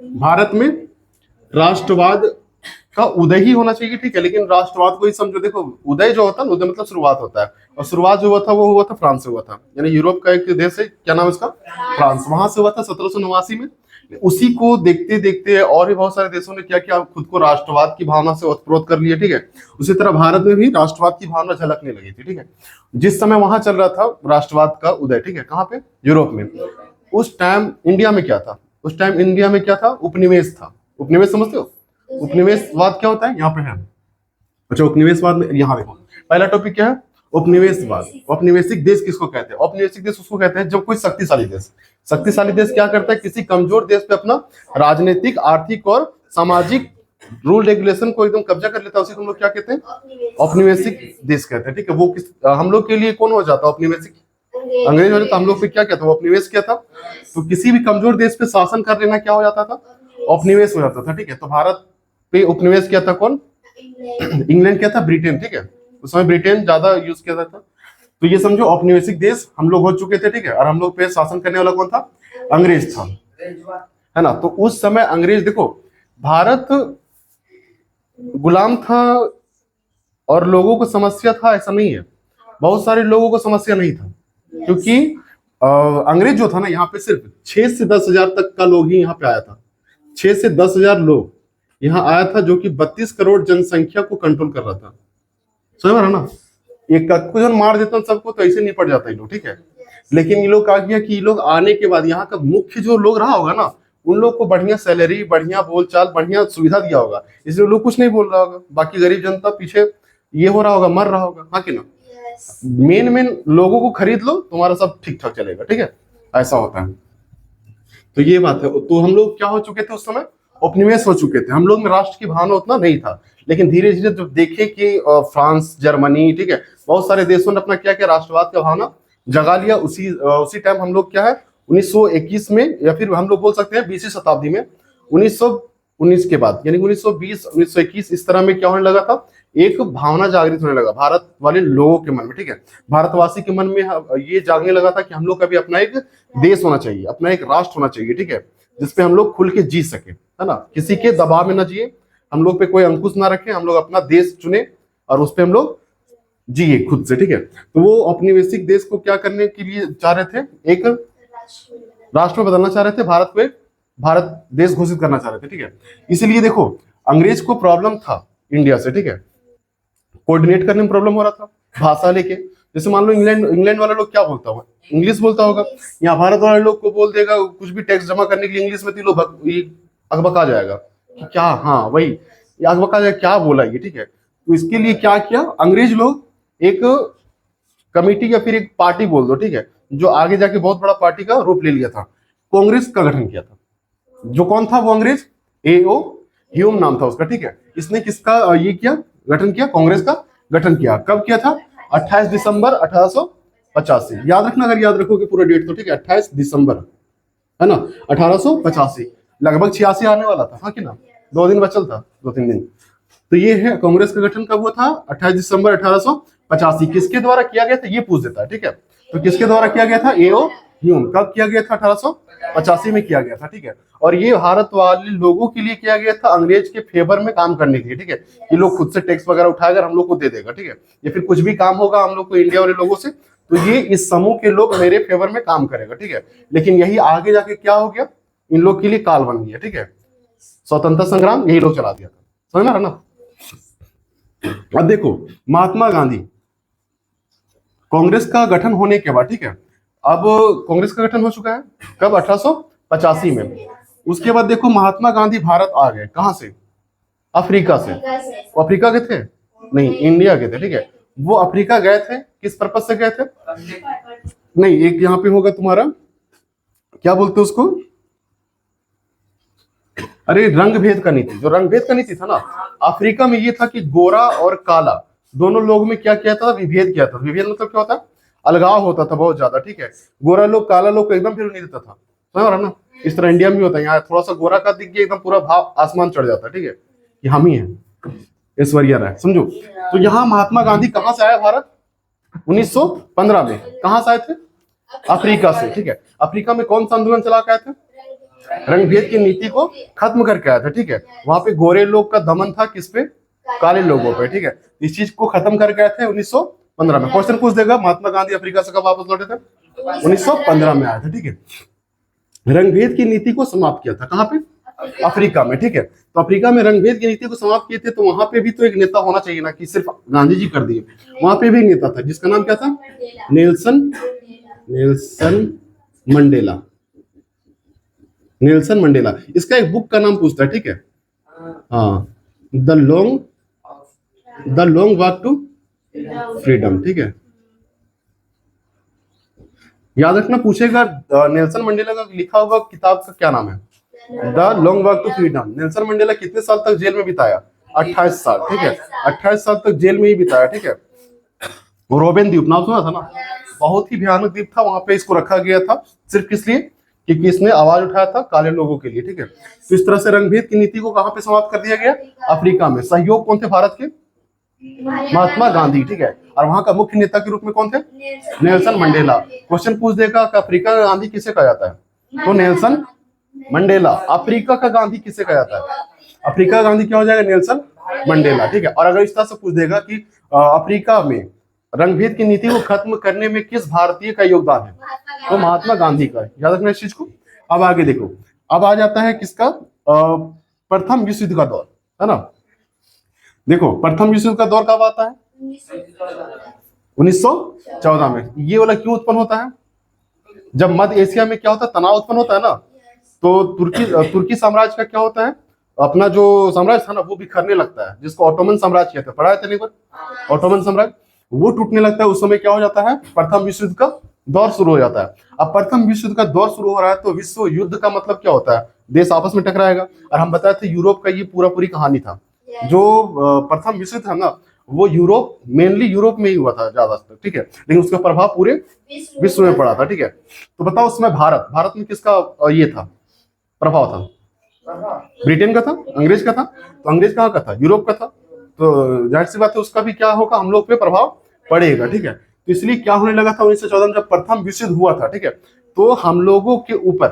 भारत में राष्ट्रवाद का उदय ही होना चाहिए, ठीक है। लेकिन राष्ट्रवाद को ही समझो, देखो उदय जो होता है ना, उदय मतलब शुरुआत होता है, और शुरुआत जो हुआ था वो हुआ था फ्रांस से हुआ था, यानी यूरोप का एक देश है, क्या नाम है उसका, फ्रांस। वहां से हुआ था 1789 में। उसी को देखते देखते और भी बहुत सारे देशों ने क्या किया, खुद को राष्ट्रवाद की भावना से ओतप्रोत कर लिया, ठीक है। उसी तरह भारत में भी राष्ट्रवाद की भावना झलकने लगी थी, ठीक है। जिस समय वहां चल रहा था राष्ट्रवाद का उदय, ठीक है, कहाँ पे, यूरोप में। उस टाइम इंडिया में क्या था, उस टाइम इंडिया में क्या था, उपनिवेश था। उपनिवेश समझते हो, उपनिवेशवाद क्या होता है, यहाँ पे है। अच्छा, उपनिवेशवाद में यहाँ देखो, पहला टॉपिक क्या है, उपनिवेशवाद। औपनिवेशिक देश किसको कहते हैं, औपनिवेशिक देश उसको कहते हैं जब कोई शक्तिशाली देश, शक्तिशाली देश क्या करता है, किसी कमजोर देश पे अपना राजनीतिक, आर्थिक और सामाजिक रूल रेगुलेशन को एकदम कब्जा कर लेता है, उसे हम लोग क्या कहते हैं, औपनिवेशिक देश कहते हैं, ठीक है। वो किस, हम लोग के लिए कौन हो जाता है औपनिवेशिक, अंग्रेज हो जाता। हम लोग पे क्या कहता है, उपनिवेश क्या था, तो किसी भी कमजोर देश पे शासन कर लेना क्या हो जाता था, औपनिवेश हो जाता था, ठीक है। तो भारत पे उपनिवेश क्या था, कौन, इंग्लैंड क्या था, ब्रिटेन, ठीक है। उस समय ब्रिटेन ज्यादा यूज किया जाता था। तो ये समझो औपनिवेशिक देश हम लोग हो चुके थे, ठीक है। और हम लोग पे शासन करने वाला कौन था, अंग्रेज था, है ना। तो उस समय अंग्रेज, देखो भारत गुलाम था और लोगों को समस्या था, ऐसा नहीं है। बहुत सारे लोगों को समस्या नहीं था, क्योंकि अंग्रेज जो था ना, यहाँ पे सिर्फ 6 से 10 हजार तक का लोग ही यहाँ पे आया था। 6 से 10 हजार लोग यहाँ आया था, जो कि 32 करोड़ जनसंख्या को कंट्रोल कर रहा था। समझ रहा ना, एक को जन मार देता सबको तो ऐसे निपट जाता है लोग, ठीक है। लेकिन ये लोग क्या किया कि ये लोग आने के बाद यहाँ का मुख्य जो लोग रहा होगा ना, उन लोग को बढ़िया सैलरी, बढ़िया बोलचाल, बढ़िया सुविधा दिया होगा, इसलिए लोग कुछ नहीं बोल रहा होगा। बाकी गरीब जनता पीछे ये हो रहा होगा, मर रहा होगा, हाँ कि ना। मेन मेन लोगों को खरीद लो, तुम्हारा सब ठीक ठाक चलेगा, ठीक है, ऐसा होता है। तो ये बात है। तो हम लोग क्या हो चुके थे उस समय, उपनिवेश हो चुके थे। हम लोग में राष्ट्र की भावना उतना नहीं था। लेकिन धीरे धीरे जब देखे कि फ्रांस, जर्मनी, ठीक है, बहुत सारे देशों ने अपना क्या किया, राष्ट्रवाद का भावना जगा लिया। उसी टाइम हम लोग क्या है, 1921 में, या फिर हम लोग बोल सकते हैं 20वीं शताब्दी में, 1919 के बाद, यानी 1920, 1921, इस तरह में क्या होने लगा था, एक भावना जागृत होने लगा भारत वाले लोगों के मन में, ठीक है। भारतवासी के मन में ये जागने लगा था कि हम लोग का भी अपना एक देश होना चाहिए, अपना एक राष्ट्र होना चाहिए, ठीक है, जिसपे हम लोग खुल के जी सके, है ना। किसी के दबाव में ना जिए, हम लोग पे कोई अंकुश ना रखे, हम लोग अपना देश चुने और उस पर हम लोग जिए खुद से, ठीक है। तो वो औपनिवेशिक देश को क्या करने के लिए चाह रहे थे, एक राष्ट्र में बदलना चाह रहे थे, भारत को एक भारत देश घोषित करना चाह रहे थे, ठीक है। इसलिए देखो, अंग्रेज को प्रॉब्लम था इंडिया से, ठीक है, कोऑर्डिनेट करने में प्रॉब्लम हो रहा था, भाषा लेके। जैसे मान लो इंग्लैंड इंग्लैंड वाला लोग क्या बोलता होगा, इंग्लिश बोलता होगा। यहाँ भारत वाले लोग को बोल देगा कुछ भी टैक्स जमा करने के लिए इंग्लिश में, तो लोग अकबका जाएगा कि क्या, हाँ वही, ये अकबका जाएगा, क्या बोला ये, ठीक है। तो इसके लिए क्या किया अंग्रेज लोग, एक कमिटी या फिर एक पार्टी बोल दो, ठीक है, जो आगे जाके बहुत बड़ा पार्टी का रूप ले लिया था, कांग्रेस का गठन किया था। जो कौन था वो अंग्रेज, A.O. ह्यूम नाम था उसका, ठीक है। इसने किसका ये किया, गठन किया, कांग्रेस का गठन किया। कब किया था, 28 दिसंबर 1885। याद रखना, अगर याद रखोगे पूरा डेट तो, ठीक है, 28 दिसंबर, है ना, 1885। लगभग 86 आने वाला था, हाँ कि ना, 2 दिन बचल था, 2-3 दिन। तो ये है, कांग्रेस का गठन कब हुआ था, 28 दिसंबर 1885। किसके द्वारा किया गया था ये पूछ देता है, ठीक है। तो किसके द्वारा किया गया था, A.O. ह्यूम। कब किया गया था, 1885 में किया गया था, ठीक है। और ये भारत वाले लोगों के लिए किया गया था, अंग्रेज के फेवर में काम करने के लिए, ठीक है। कि लोग खुद से टैक्स वगैरह उठाकर हम लोग को दे देगा, ठीक है, या फिर कुछ भी काम होगा हम लोग को इंडिया वाले लोगों से, तो ये इस समूह के लोग मेरे फेवर में काम करेगा, ठीक है। लेकिन यही आगे जाके क्या हो गया, इन लोग के लिए काल बन गया, ठीक है। स्वतंत्रता संग्राम यही लोग चला दिया था, समझ में आ रहा ना। अब देखो, महात्मा गांधी, कांग्रेस का गठन होने के बाद, ठीक है, अब कांग्रेस का गठन हो चुका है कब, 1885 में। उसके बाद देखो, महात्मा गांधी भारत आ गए, कहां से, अफ्रीका से। वो अफ्रीका के थे, नहीं इंडिया के थे, ठीक है। वो अफ्रीका गए थे, किस पर्पज से गए थे, नहीं एक यहाँ पे होगा तुम्हारा, क्या बोलते उसको, अरे रंग भेद का नीति, जो रंग भेद का नीति था ना, अफ्रीका में ये था कि गोरा और काला दोनों लोगों में क्या किया था, विभेद किया था। विभेद मतलब क्या होता है, अलगाव होता था बहुत ज्यादा, ठीक है। गोरा लोग काला लोग को एकदम फिर नहीं देता था, समझ रहा ना। इस तरह इंडिया में भी होता है, यहाँ थोड़ा सा गोरा का दिख गया एकदम पूरा भाव आसमान चढ़ जाता है, ठीक है, कि हम ही हैं, ऐश्वर्या राय, समझो। तो यहाँ महात्मा गांधी कहाँ से आया भारत, 1915 में। कहाँ से आए थे, अफ्रीका से, ठीक है। अफ्रीका में कौन सा आंदोलन चला के आए थे, रंग भेद की नीति को खत्म करके आया था, ठीक है। वहां पे गोरे लोग का दमन था किस पे, काले लोगों पे, ठीक है। इस चीज को खत्म करके आए थे 1915 में। क्वेश्चन पूछ देगा महात्मा गांधी अफ्रीका से कब वापस लौटे थे, 1915 में आए थे, ठीक है। रंगभेद की नीति को समाप्त किया था कहाँ पे, अफ्रीका में, ठीक है। तो अफ्रीका में रंगभेद की नीति को समाप्त किए थे, तो वहां पे भी तो एक नेता होना चाहिए ना, कि सिर्फ गांधी जी कर दिए। वहां पे भी एक नेता था जिसका नाम क्या था, Nelson Nelson Mandela. Nelson Mandela, इसका एक बुक का नाम पूछता है, ठीक है। हाँ, the Long Walk to Freedom, ठीक है। याद रखना पूछेगा नेल्सन मंडेला का लिखा हुआ किताब का क्या नाम है, the Long Walk to Freedom. Nelson Mandela कितने साल तक जेल में बिताया, 28 साल, ठीक है। 28 साल तक जेल में ही बिताया, ठीक है। रोबेन द्वीप नाम सुना था ना, बहुत ही भयानक द्वीप था, वहां पे इसको रखा गया था सिर्फ किस लिए, क्योंकि इसने आवाज उठाया था काले लोगों के लिए, ठीक है। तो इस तरह से रंगभेद की नीति को कहां पे समाप्त कर दिया गया, अफ्रीका में। सहयोग कौन थे भारत के, महात्मा गांधी, ठीक है। और वहां का मुख्य नेता के रूप में कौन थे, नेल्सन मंडेला। क्वेश्चन पूछ देगा कि अफ्रीका का गांधी किसे कहा जाता है, तो नेल्सन मंडेला। अफ्रीका का गांधी किसे कहा जाता है, अफ्रीका का गांधी क्या हो जाएगा, नेल्सन मंडेला, ठीक है। और अगर इस तरह से पूछ देगा कि अफ्रीका में रंगभेद की नीति को खत्म करने में किस भारतीय का योगदान है, तो महात्मा गांधी का है। याद रखना इस चीज को। अब आगे देखो, अब आ जाता है किसका, प्रथम विश्व युद्ध का दौर, है ना। देखो प्रथम विश्व युद्ध का दौर कब आता है, 1914 में। ये वाला क्यों उत्पन्न होता है, जब मध्य एशिया में क्या होता है, तनाव उत्पन्न होता है ना, तो तुर्की साम्राज्य का क्या होता है, अपना जो साम्राज्य था ना वो बिखरने लगता है, जिसको ऑटोमन साम्राज्य कहते हैं, पढ़ा है नहीं पर, ऑटोमन साम्राज्य, वो टूटने लगता है। उस समय क्या हो जाता है, प्रथम विश्व युद्ध का दौर शुरू हो जाता है। अब प्रथम विश्व युद्ध का दौर शुरू हो रहा है, तो विश्व युद्ध का मतलब क्या होता है, देश आपस में टकराएगा। और हम बताए थे यूरोप का ये पूरी कहानी था। जो प्रथम विश्व युद्ध था ना, वो यूरोप, मेनली यूरोप में ही हुआ था ज्यादातर, ठीक है। लेकिन उसका प्रभाव पूरे विश्व में पड़ा था, ठीक है। तो बताओ उसमें भारत में किसका ये था, प्रभाव था, ब्रिटेन का था, अंग्रेज का था। तो अंग्रेज कहाँ का था, यूरोप का था। तो जाहिर सी बात है उसका भी क्या होगा, हम लोग पे प्रभाव पड़ेगा, ठीक है। तो इसलिए क्या होने लगा था 1914 में, जब प्रथम विश्व युद्ध हुआ था, ठीक है, तो हम लोगों के ऊपर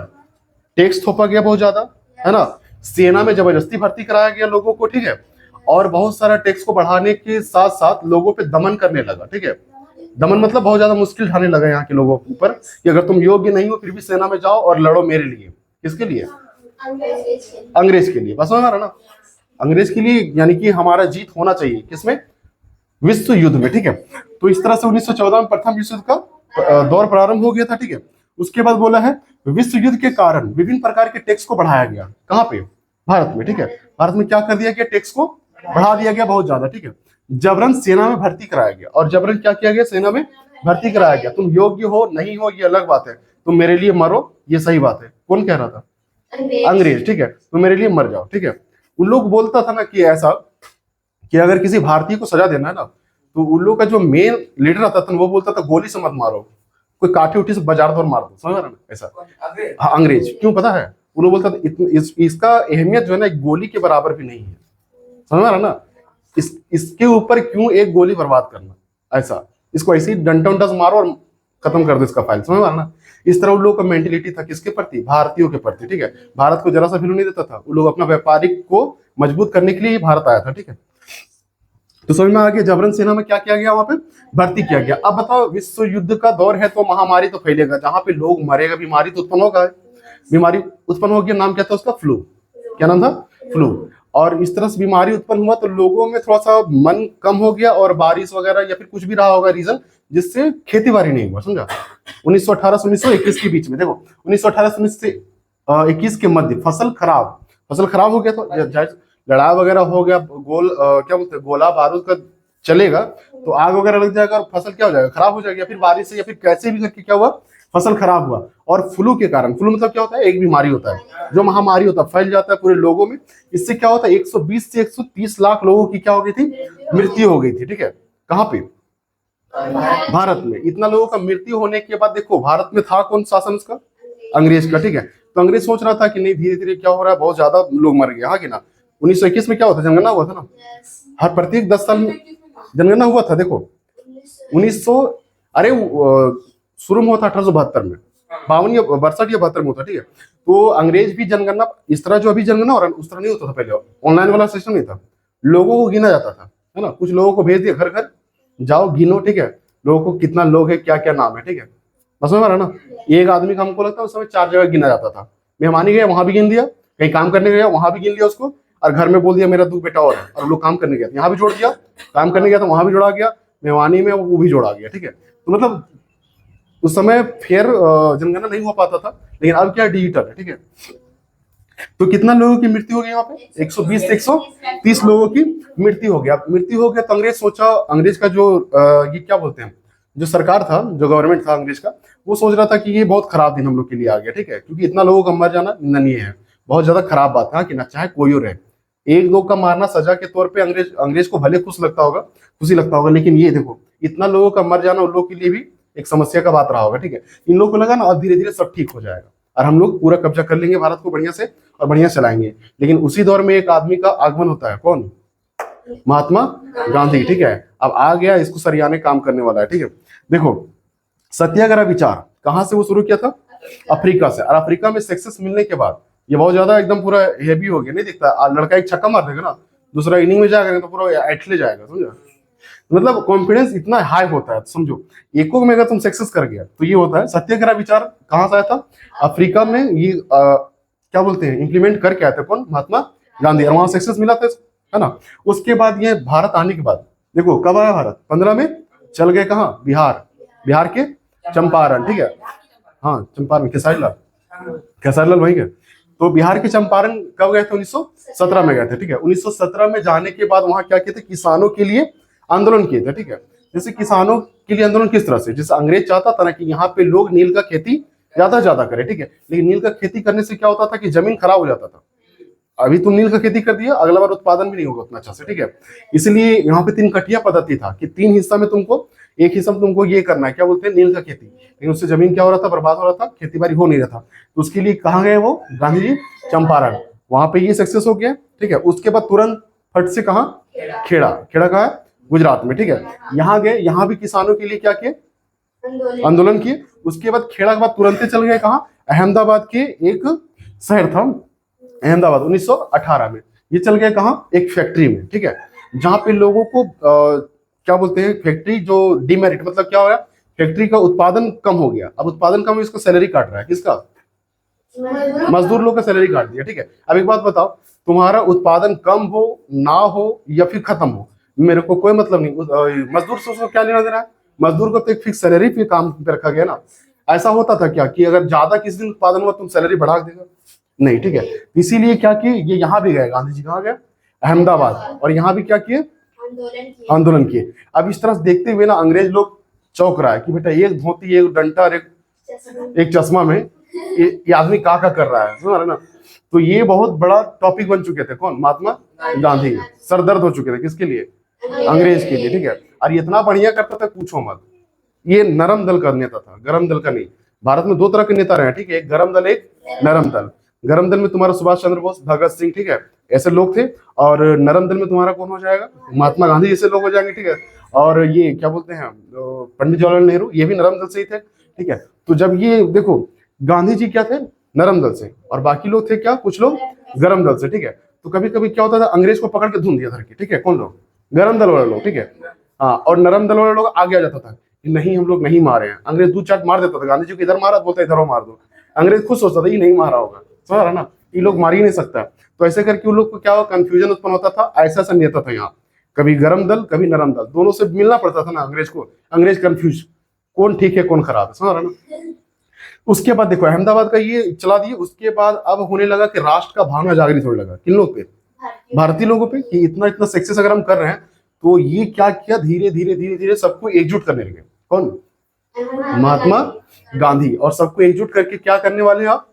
टैक्स थोपा गया बहुत ज्यादा, है ना। सेना में जबरदस्ती भर्ती कराया गया लोगों को, ठीक है। और बहुत सारा टैक्स को बढ़ाने के साथ साथ लोगों पे दमन करने लगा, ठीक है। दमन मतलब बहुत ज्यादा मुश्किल ढाने लगा यहाँ के लोगों के ऊपर, कि अगर तुम योग्य नहीं हो फिर भी सेना में जाओ और लड़ो मेरे लिए। किसके लिए, अंग्रेज के लिए। बस समझ रहा ना, अंग्रेज के लिए, यानी कि हमारा जीत होना चाहिए किसमें, विश्व युद्ध में, ठीक है। तो इस तरह से 1914 में प्रथम विश्व युद्ध का दौर प्रारंभ हो गया था, ठीक है। उसके बाद बोला है विश्व युद्ध के कारण विभिन्न प्रकार के टैक्स को बढ़ाया गया, कहाँ पे, भारत में, ठीक है। भारत में क्या कर दिया गया, टैक्स को बढ़ा दिया गया बहुत ज्यादा, ठीक है। जबरन सेना में भर्ती कराया गया, और जबरन क्या किया गया, सेना में भर्ती कराया गया। तुम योग्य हो नहीं हो ये अलग बात है, तुम मेरे लिए मरो ये सही बात है। कौन कह रहा था, अंग्रेज, ठीक है। तुम मेरे लिए मर जाओ, ठीक है। उन लोग बोलता था ना कि ऐसा, कि अगर किसी भारतीय को सजा देना है ना, तो उन लोग का जो मेन लीडर आता था वो बोलता था गोली से मत मारो, कोई काठी उठी से बाजार दौर मार दो, समझ रहा ना, ऐसा। हाँ, अंग्रेज क्यों पता है, उन लोग बोलता था इसका अहमियत जो है ना एक गोली के बराबर भी नहीं है, समझ रहा ना। इसके ऊपर क्यों एक गोली बर्बाद करना, ऐसा, इसको ऐसे ही डंडा मारो और खत्म कर दो इसका फाइल, समझ रहा ना। इस तरह उन लोगों का मेंटेलिटी था, किसके प्रति, भारतीयों के प्रति, ठीक है। भारत को जरा सा वैल्यू नहीं देता था। उन लोग अपना व्यापारिक को मजबूत करने के लिए भारत आया था, ठीक है। तो समझ में आ गया, जबरन सेना में क्या किया गया, वहां पे भर्ती किया गया। अब बताओ विश्व युद्ध का दौर है तो महामारी तो फैलेगा, जहां पे लोग मरेगा, बीमारी तो उत्पन्न होगा, बीमारी उत्पन्न हो गया, नाम क्या था उसका, फ्लू। क्या नाम था, फ्लू। और इस तरह से बीमारी उत्पन्न हुआ तो लोगों में थोड़ा सा मन कम हो गया, और बारिश वगैरह या फिर कुछ भी रहा होगा रीजन, जिससे खेती बाड़ी नहीं हुआ, समझा। 1918 से 1921 के बीच में, देखो 1918 से 1921 के मध्य फसल खराब हो गया, तो लड़ाई वगैरह हो गया, क्या बोलते हैं, गोला बारूद का चलेगा तो आग वगैरह लग जाएगा और फसल क्या हो जाएगा, खराब हो जाएगी। या फिर बारिश से या फिर कैसे भी करके क्या हुआ, फसल खराब हुआ। और फ्लू के कारण, फ्लू मतलब क्या होता है, एक बीमारी होता है जो महामारी होता है, फैल जाता है पूरे लोगों में। इससे क्या होता है, 120 से 130 लाख लोगों की क्या हो गई थी, मृत्यु हो गई थी, ठीक है। कहाँ पे, भारत में। इतना लोगों का मृत्यु होने के बाद देखो भारत में था कौन शासन उसका, अंग्रेज का, ठीक है। तो अंग्रेज सोच रहा था कि नहीं, धीरे धीरे क्या हो रहा है, बहुत ज्यादा लोग मर गए, हाँ कि ना। 1921 में क्या होता, जनगणना हुआ था ना, हर प्रत्येक 10 साल में जनगणना हुआ था। देखो 1900, अरे शुरू में हुआ था 1872 में, 52 या 62 या 72 में होता, ठीक है। तो अंग्रेज भी जनगणना इस तरह जो अभी जनगणना और उस तरह नहीं होता था पहले, ऑनलाइन वाला सिस्टम नहीं था, लोगों को गिना जाता था, है ना। कुछ लोगों को भेज दिया घर घर, जाओ गिनो, ठीक है, लोगों को कितना लोग है, क्या क्या नाम है, ठीक है, बस में ना। एक आदमी का हमको लगता है उस समय 4 जगह गिना जाता था। मेहमानी गया वहां भी गिन दिया, कहीं काम करने गया वहां भी गिन लिया उसको, और घर में बोल दिया मेरा 2 बेटा और है, और लोग काम करने गया यहाँ भी जोड़ दिया, काम करने गया तो वहां भी जोड़ा गया, मेहमानी में वो भी जोड़ा गया, ठीक है। तो मतलब उस समय फेयर जनगणना नहीं हो पाता था, लेकिन अब क्या डिजिटल है, ठीक है। तो कितना लोगों की मृत्यु हो गई यहाँ पे, 120 से 130 लोगों की मृत्यु हो गया। मृत्यु हो गया तो अंग्रेज सोचा, अंग्रेज का जो ये क्या बोलते हैं, जो सरकार था, जो गवर्नमेंट था अंग्रेज का, वो सोच रहा था कि ये बहुत खराब दिन हम लोग के लिए आ गया, ठीक है, क्योंकि इतना लोगों का मर जाना निंदनीय है, बहुत ज्यादा खराब बात है कि ना, चाहे कोई और रहे, एक दो का मारना सजा के तौर पे अंग्रेज अंग्रेज को भले खुशी लगता होगा, लेकिन ये देखो इतना लोगों का मर जाना उन लोग के लिए भी एक समस्या का बात रहा होगा, ठीक है। इन लोगों को लगा ना अब धीरे धीरे सब ठीक हो जाएगा और हम लोग पूरा कब्जा कर लेंगे भारत को बढ़िया से और बढ़िया चलाएंगे। लेकिन उसी दौर में एक आदमी का आगमन होता है, कौन, महात्मा गांधी, ठीक है। अब आ गया, इसको सरियाने काम करने वाला है, ठीक है। देखो सत्याग्रह विचार कहां से वो शुरू किया था, अफ्रीका से, और अफ्रीका में सक्सेस मिलने के बाद ये बहुत ज्यादा एकदम पूरा हेवी हो गया, नहीं दिखता, लड़का एक छक्का मार देगा ना, दूसरा इनिंग में जाएगा तो पूरा एटले जाएगा, समझा। मतलब कॉन्फिडेंस इतना हाई होता है, तो समझो एको में अगर तुम सक्सेस कर गया तो ये होता है। सत्याग्रह विचार कहां से आया था, अफ्रीका में, ये क्या बोलते हैं, इंप्लीमेंट करके आए थे कौन, महात्मा गांधी, और वहां सक्सेस मिला था, है ना। उसके बाद ये भारत आने के बाद देखो कब आया भारत, 15 में चल गए कहाँ, बिहार, बिहार के चंपारण, ठीक है, हाँ चंपारण, खेसारी लाल वही गए। तो बिहार के चंपारण कब गए थे, 1917 में गए थे, ठीक है। 1917 में जाने के बाद वहां क्या किए थे, किसानों के लिए आंदोलन किए थे, ठीक है। जैसे किसानों के लिए आंदोलन किस तरह से, जैसे अंग्रेज चाहता था ना कि यहाँ पे लोग नील का खेती ज्यादा से ज्यादा करें, ठीक है, लेकिन नील का खेती करने से क्या होता था कि जमीन खराब हो जाता था। अभी तुम नील का खेती कर दिया, अगला बार उत्पादन भी नहीं होगा उतना अच्छा से, ठीक है। इसलिए यहाँ पे 3 कटिया पद्धति था कि 3 हिस्सा में तुमको, एक हिस्सा में तुमको ये करना है, क्या बोलते हैं, नील का खेती, लेकिन उससे जमीन क्या हो रहा था, बर्बाद हो रहा था, खेती बाड़ी हो नहीं रहा था। तो उसके लिए कहाँ गए वो गांधी जी, चंपारण, वहां पे ये सक्सेस हो गया, ठीक है। उसके बाद तुरंत फट से कहा, खेड़ा, खेड़ा कहा है गुजरात में, ठीक है। यहाँ गए, यहाँ भी किसानों के लिए क्या किए, आंदोलन किए। उसके बाद खेड़ा के बाद तुरंत चल गए कहा, अहमदाबाद के एक शहर था, अहमदाबाद, 1918 में ये चल गए कहा, एक फैक्ट्री में, ठीक है, जहां पे लोगों को क्या बोलते हैं, फैक्ट्री जो डिमेरिट, मतलब क्या हो रहा है, फैक्ट्री का उत्पादन कम हो गया, अब उत्पादन कम, इसका सैलरी काट रहा है, किसका, मजदूर लोग का सैलरी काट दिया, ठीक है। अब एक बात बताओ, तुम्हारा उत्पादन कम हो ना हो या फिर खत्म हो, मेरे को कोई मतलब नहीं, मजदूर से उसको क्या लेना देना है, मजदूर को तो एक फिक्स सैलरी पे काम पे रखा गया ना। ऐसा होता था क्या कि अगर ज्यादा किसी दिन उत्पादन हुआ तुम सैलरी बढ़ा देगा, नहीं, ठीक है। इसीलिए क्या किए, ये यहाँ भी गए गांधी जी, कहाँ गए, अहमदाबाद, और यहाँ भी क्या किए, आंदोलन किए। अब इस तरह से देखते हुए ना अंग्रेज लोग चौंक रहा है कि बेटा एक धोती, एक डंटा और एक चश्मा में ये आदमी का कर रहा है, समझ रहे ना। तो ये बहुत बड़ा टॉपिक बन चुके थे, कौन, महात्मा गांधी, सरदर्द हो चुके थे, किसके लिए, अंग्रेज के लिए, ठीक है। और इतना बढ़िया करता था पूछो मत, ये नरम दल का नेता था, गरम दल का नहीं। भारत में 2 तरह के नेता रहे, ठीक है, एक गरम दल, एक नरम दल। गरम दल में तुम्हारा सुभाष चंद्र बोस, भगत सिंह, ठीक है, ऐसे लोग थे, और नरम दल में तुम्हारा कौन हो जाएगा, महात्मा गांधी जैसे लोग हो जाएंगे, ठीक है। और ये क्या बोलते हैं, पंडित जवाहरलाल नेहरू, ये भी नरम दल से ही थे, ठीक है। तो जब ये देखो गांधी जी क्या थे, नरम दल से, और बाकी लोग थे क्या, कुछ लोग गरम दल से, ठीक है। तो कभी कभी क्या होता था, अंग्रेज को पकड़ के धुन दिया धर के, ठीक है, कौन लोग, गरम दल वाले लोग, ठीक है, हाँ, और नरम दल वाले लोग आगे आ जाता था कि नहीं हम लोग नहीं मारे हैं, अंग्रेज 2 चाट मार देता था, गांधी जी को इधर मारा, बोलता इधर मार दो, अंग्रेज खुद सोचता था ये नहीं मारा होगा, समझ रहा ना, ये लोग मार ही नहीं सकता। तो ऐसे करके उन लोग को क्या कंफ्यूजन उत्पन्न होता था, ऐसा ऐसा नेता था यहाँ, कभी गरम दल कभी नरम दल, दोनों से मिलना पड़ता था ना अंग्रेज को, अंग्रेज कंफ्यूज कौन ठीक है कौन खराब है, समझ रहा ना। उसके बाद देखो अहमदाबाद का ये चला दिए, उसके बाद अब होने लगा कि राष्ट्र का भावना जागृत होने लगा, किन लोग पे, भारतीय लोगों पे, कि इतना इतना सक्सेस अगर हम कर रहे हैं तो ये क्या किया, धीरे धीरे धीरे धीरे सबको एकजुट करने लगे, कौन, महात्मा गांधी, और सबको एकजुट करके क्या करने वाले हैं आप,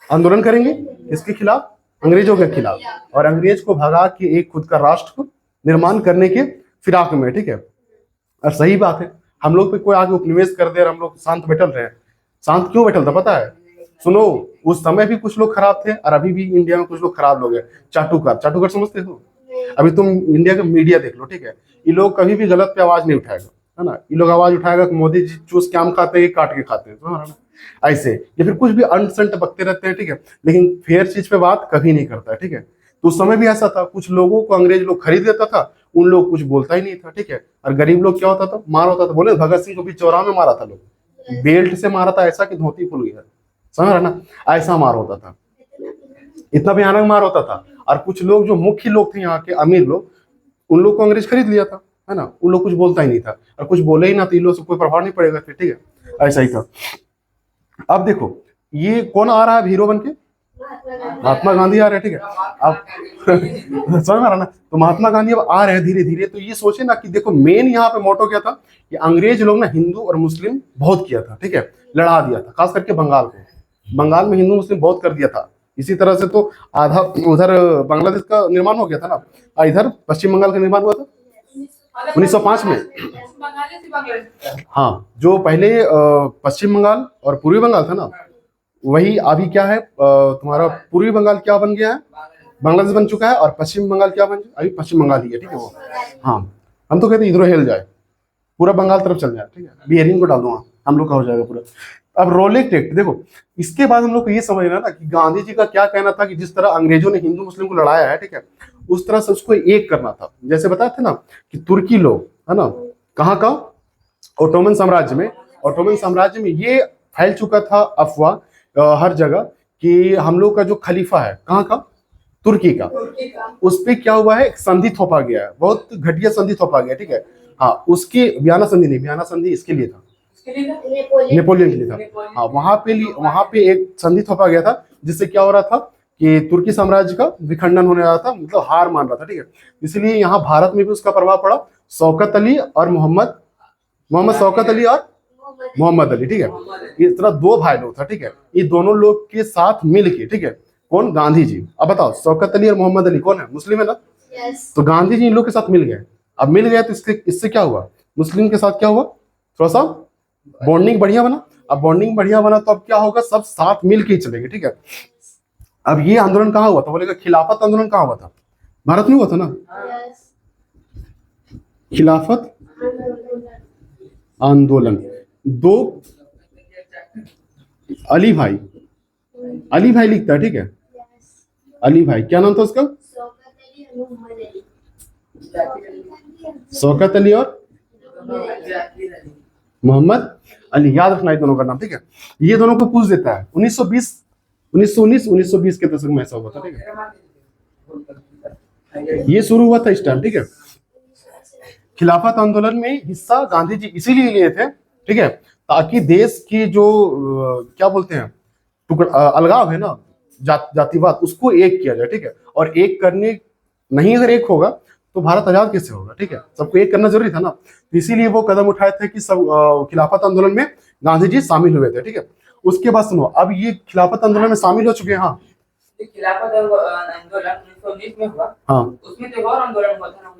आंदोलन करेंगे, किसके खिलाफ, अंग्रेजों के खिलाफ, और अंग्रेज को भगा के एक खुद का राष्ट्र को निर्माण करने के फिराक में, ठीक है। और सही बात है, हम लोग पे कोई आगे उपनिवेश कर दे और हम लोग शांत बैठल रहे, शांत क्यों बैठल था पता है, सुनो, उस समय भी कुछ लोग खराब थे और अभी भी इंडिया में कुछ लोग खराब लोग हैं, चाटुकार, चाटुकार समझते हो, अभी तुम इंडिया का मीडिया देख लो, ठीक है, ये लोग कभी भी गलत पे आवाज नहीं उठाएगा, है ना, ये लोग आवाज उठाएगा कि मोदी जी चूस के आम खाते हैं, काट के खाते हैं, ऐसे, या फिर कुछ भी अंट संट बकते रहते हैं, ठीक है, लेकिन फेयर चीज पे बात कभी नहीं करता है, ठीक है। तो उस समय भी ऐसा था, कुछ लोगों को अंग्रेज लोग खरीद लेता था, उन लोग कुछ बोलता ही नहीं था, ठीक है। और गरीब लोग क्या होता था, मार होता था, बोले भगत सिंह को भी चौराहा में मारा था लोग, बेल्ट से मारा था, ऐसा कि धोती खुल गया, समझ रहा ना, ऐसा मार होता था, इतना भयानक मार होता था। और कुछ लोग जो मुख्य लोग थे यहाँ के अमीर लोग, उन लोग को अंग्रेज खरीद लिया था, है ना, उन लोग कुछ बोलता ही नहीं था, और कुछ बोले ही ना तो इन लोग से कोई प्रभाव नहीं पड़ेगा फिर, ठीक है, ऐसा ही था। अब देखो ये कौन आ रहा है हीरो बन के, महात्मा गांधी आ रहे हैं, ठीक है। अब समझ में आ रहा ना, तो महात्मा गांधी अब आ रहे हैं धीरे धीरे। तो ये सोचे ना कि देखो मेन यहाँ पे मोटो क्या था कि अंग्रेज लोग ना हिंदू और मुस्लिम बहुत किया था, ठीक है, लड़ा दिया था, खास करके बंगाल को, बंगाल में हिंदू मुस्लिम बहुत कर दिया था। इसी तरह से तो आधा उधर बांग्लादेश का निर्माण हो गया था ना, और इधर पश्चिम बंगाल का निर्माण हुआ था 1905 में। हाँ, जो पहले पश्चिम बंगाल और पूर्वी बंगाल था ना, वही अभी क्या है, तुम्हारा पूर्वी बंगाल क्या बन गया है, बांग्लादेश बन चुका है, और पश्चिम बंगाल क्या बन, अभी पश्चिम बंगाल ही है, ठीक है वो। हाँ, हम तो कहते हैं इधर हिल जाए, पूरा बंगाल तरफ चल जाए, ठीक है, बिहारिंग को डाल दूंगा, हम लोग का हो जाएगा पूरा। अब रोलेक्ट एक्ट देखो, इसके बाद हम लोग को ये समझना ना कि गांधी जी का क्या कहना था कि जिस तरह अंग्रेजों ने हिंदू मुस्लिम को लड़ाया है, ठीक है, उस तरह से उसको एक करना था। जैसे बताए थे ना कि तुर्की लोग, है ना, कहाँ का, ओटोमन साम्राज्य में, ओटोमन साम्राज्य में ये फैल चुका था अफवाह हर जगह कि हम लोग का जो खलीफा है, कहाँ का, तुर्की का, उस पर क्या हुआ है, एक संधि थोपा गया है, बहुत घटिया संधि थोपा गया, ठीक है। हाँ, उसकी वियना संधि नहीं, वियना संधि इसके लिए था, नेपोलियन के लिए था। हाँ, वहां पे एक संधि थोपा गया था, जिससे क्या हो रहा था कि तुर्की साम्राज्य का विखंडन होने वाला था, मतलब हार मान रहा था, ठीक है। इसलिए यहाँ भारत में भी उसका प्रभाव पड़ा, शौकत अली और मोहम्मद शौकत अली और मोहम्मद अली, ठीक है, इस तरह दो भाई लोग था, ठीक है। ये दोनों लोग के साथ मिल के, ठीक है, कौन, गांधी जी। अब बताओ शौकत अली और मोहम्मद अली कौन है, मुस्लिम है ना, तो गांधी जी इन लोग के साथ मिल गए। अब मिल गए तो इससे क्या हुआ, मुस्लिम के साथ क्या हुआ, थोड़ा सा बॉन्डिंग बढ़िया बना। अब बॉन्डिंग बढ़िया बना तो अब क्या होगा, सब साथ मिल के चलेंगे, ठीक है। अब ये आंदोलन कहाँ हुआ था, बोलेगा खिलाफत आंदोलन कहाँ हुआ था, भारत में हुआ था ना, खिलाफत आंदोलन। दो अली भाई लिखता है, ठीक है, अली भाई, क्या नाम था उसका, शौकत अली और मोहम्मद अली, याद रखना ये दोनों का नाम, ठीक है। ये दोनों को पूछ देता है 1919 के दशक में ऐसा हुआ था, ठीक है, ये शुरू हुआ था इस टाइम, ठीक है। खिलाफत आंदोलन में हिस्सा गांधी जी इसीलिए लिए थे, ठीक है, ताकि देश की जो क्या बोलते हैं अलगाव है ना, जातिवाद, उसको एक किया जाए, ठीक है। और एक करने नहीं, अगर एक होगा तो भारत आजाद कैसे होगा, ठीक है, सबको एक करना जरूरी था ना। तो इसीलिए वो कदम उठाए थे कि सब खिलाफत आंदोलन में गांधी जी शामिल हुए थे, ठीक है। उसके बाद सुनो, अब ये खिलाफत आंदोलन में शामिल हो चुके हैं। हाँ, खिलाफत आंदोलन 1919 में हुआ, हाँ, उसमें तो और आंदोलन हुआ था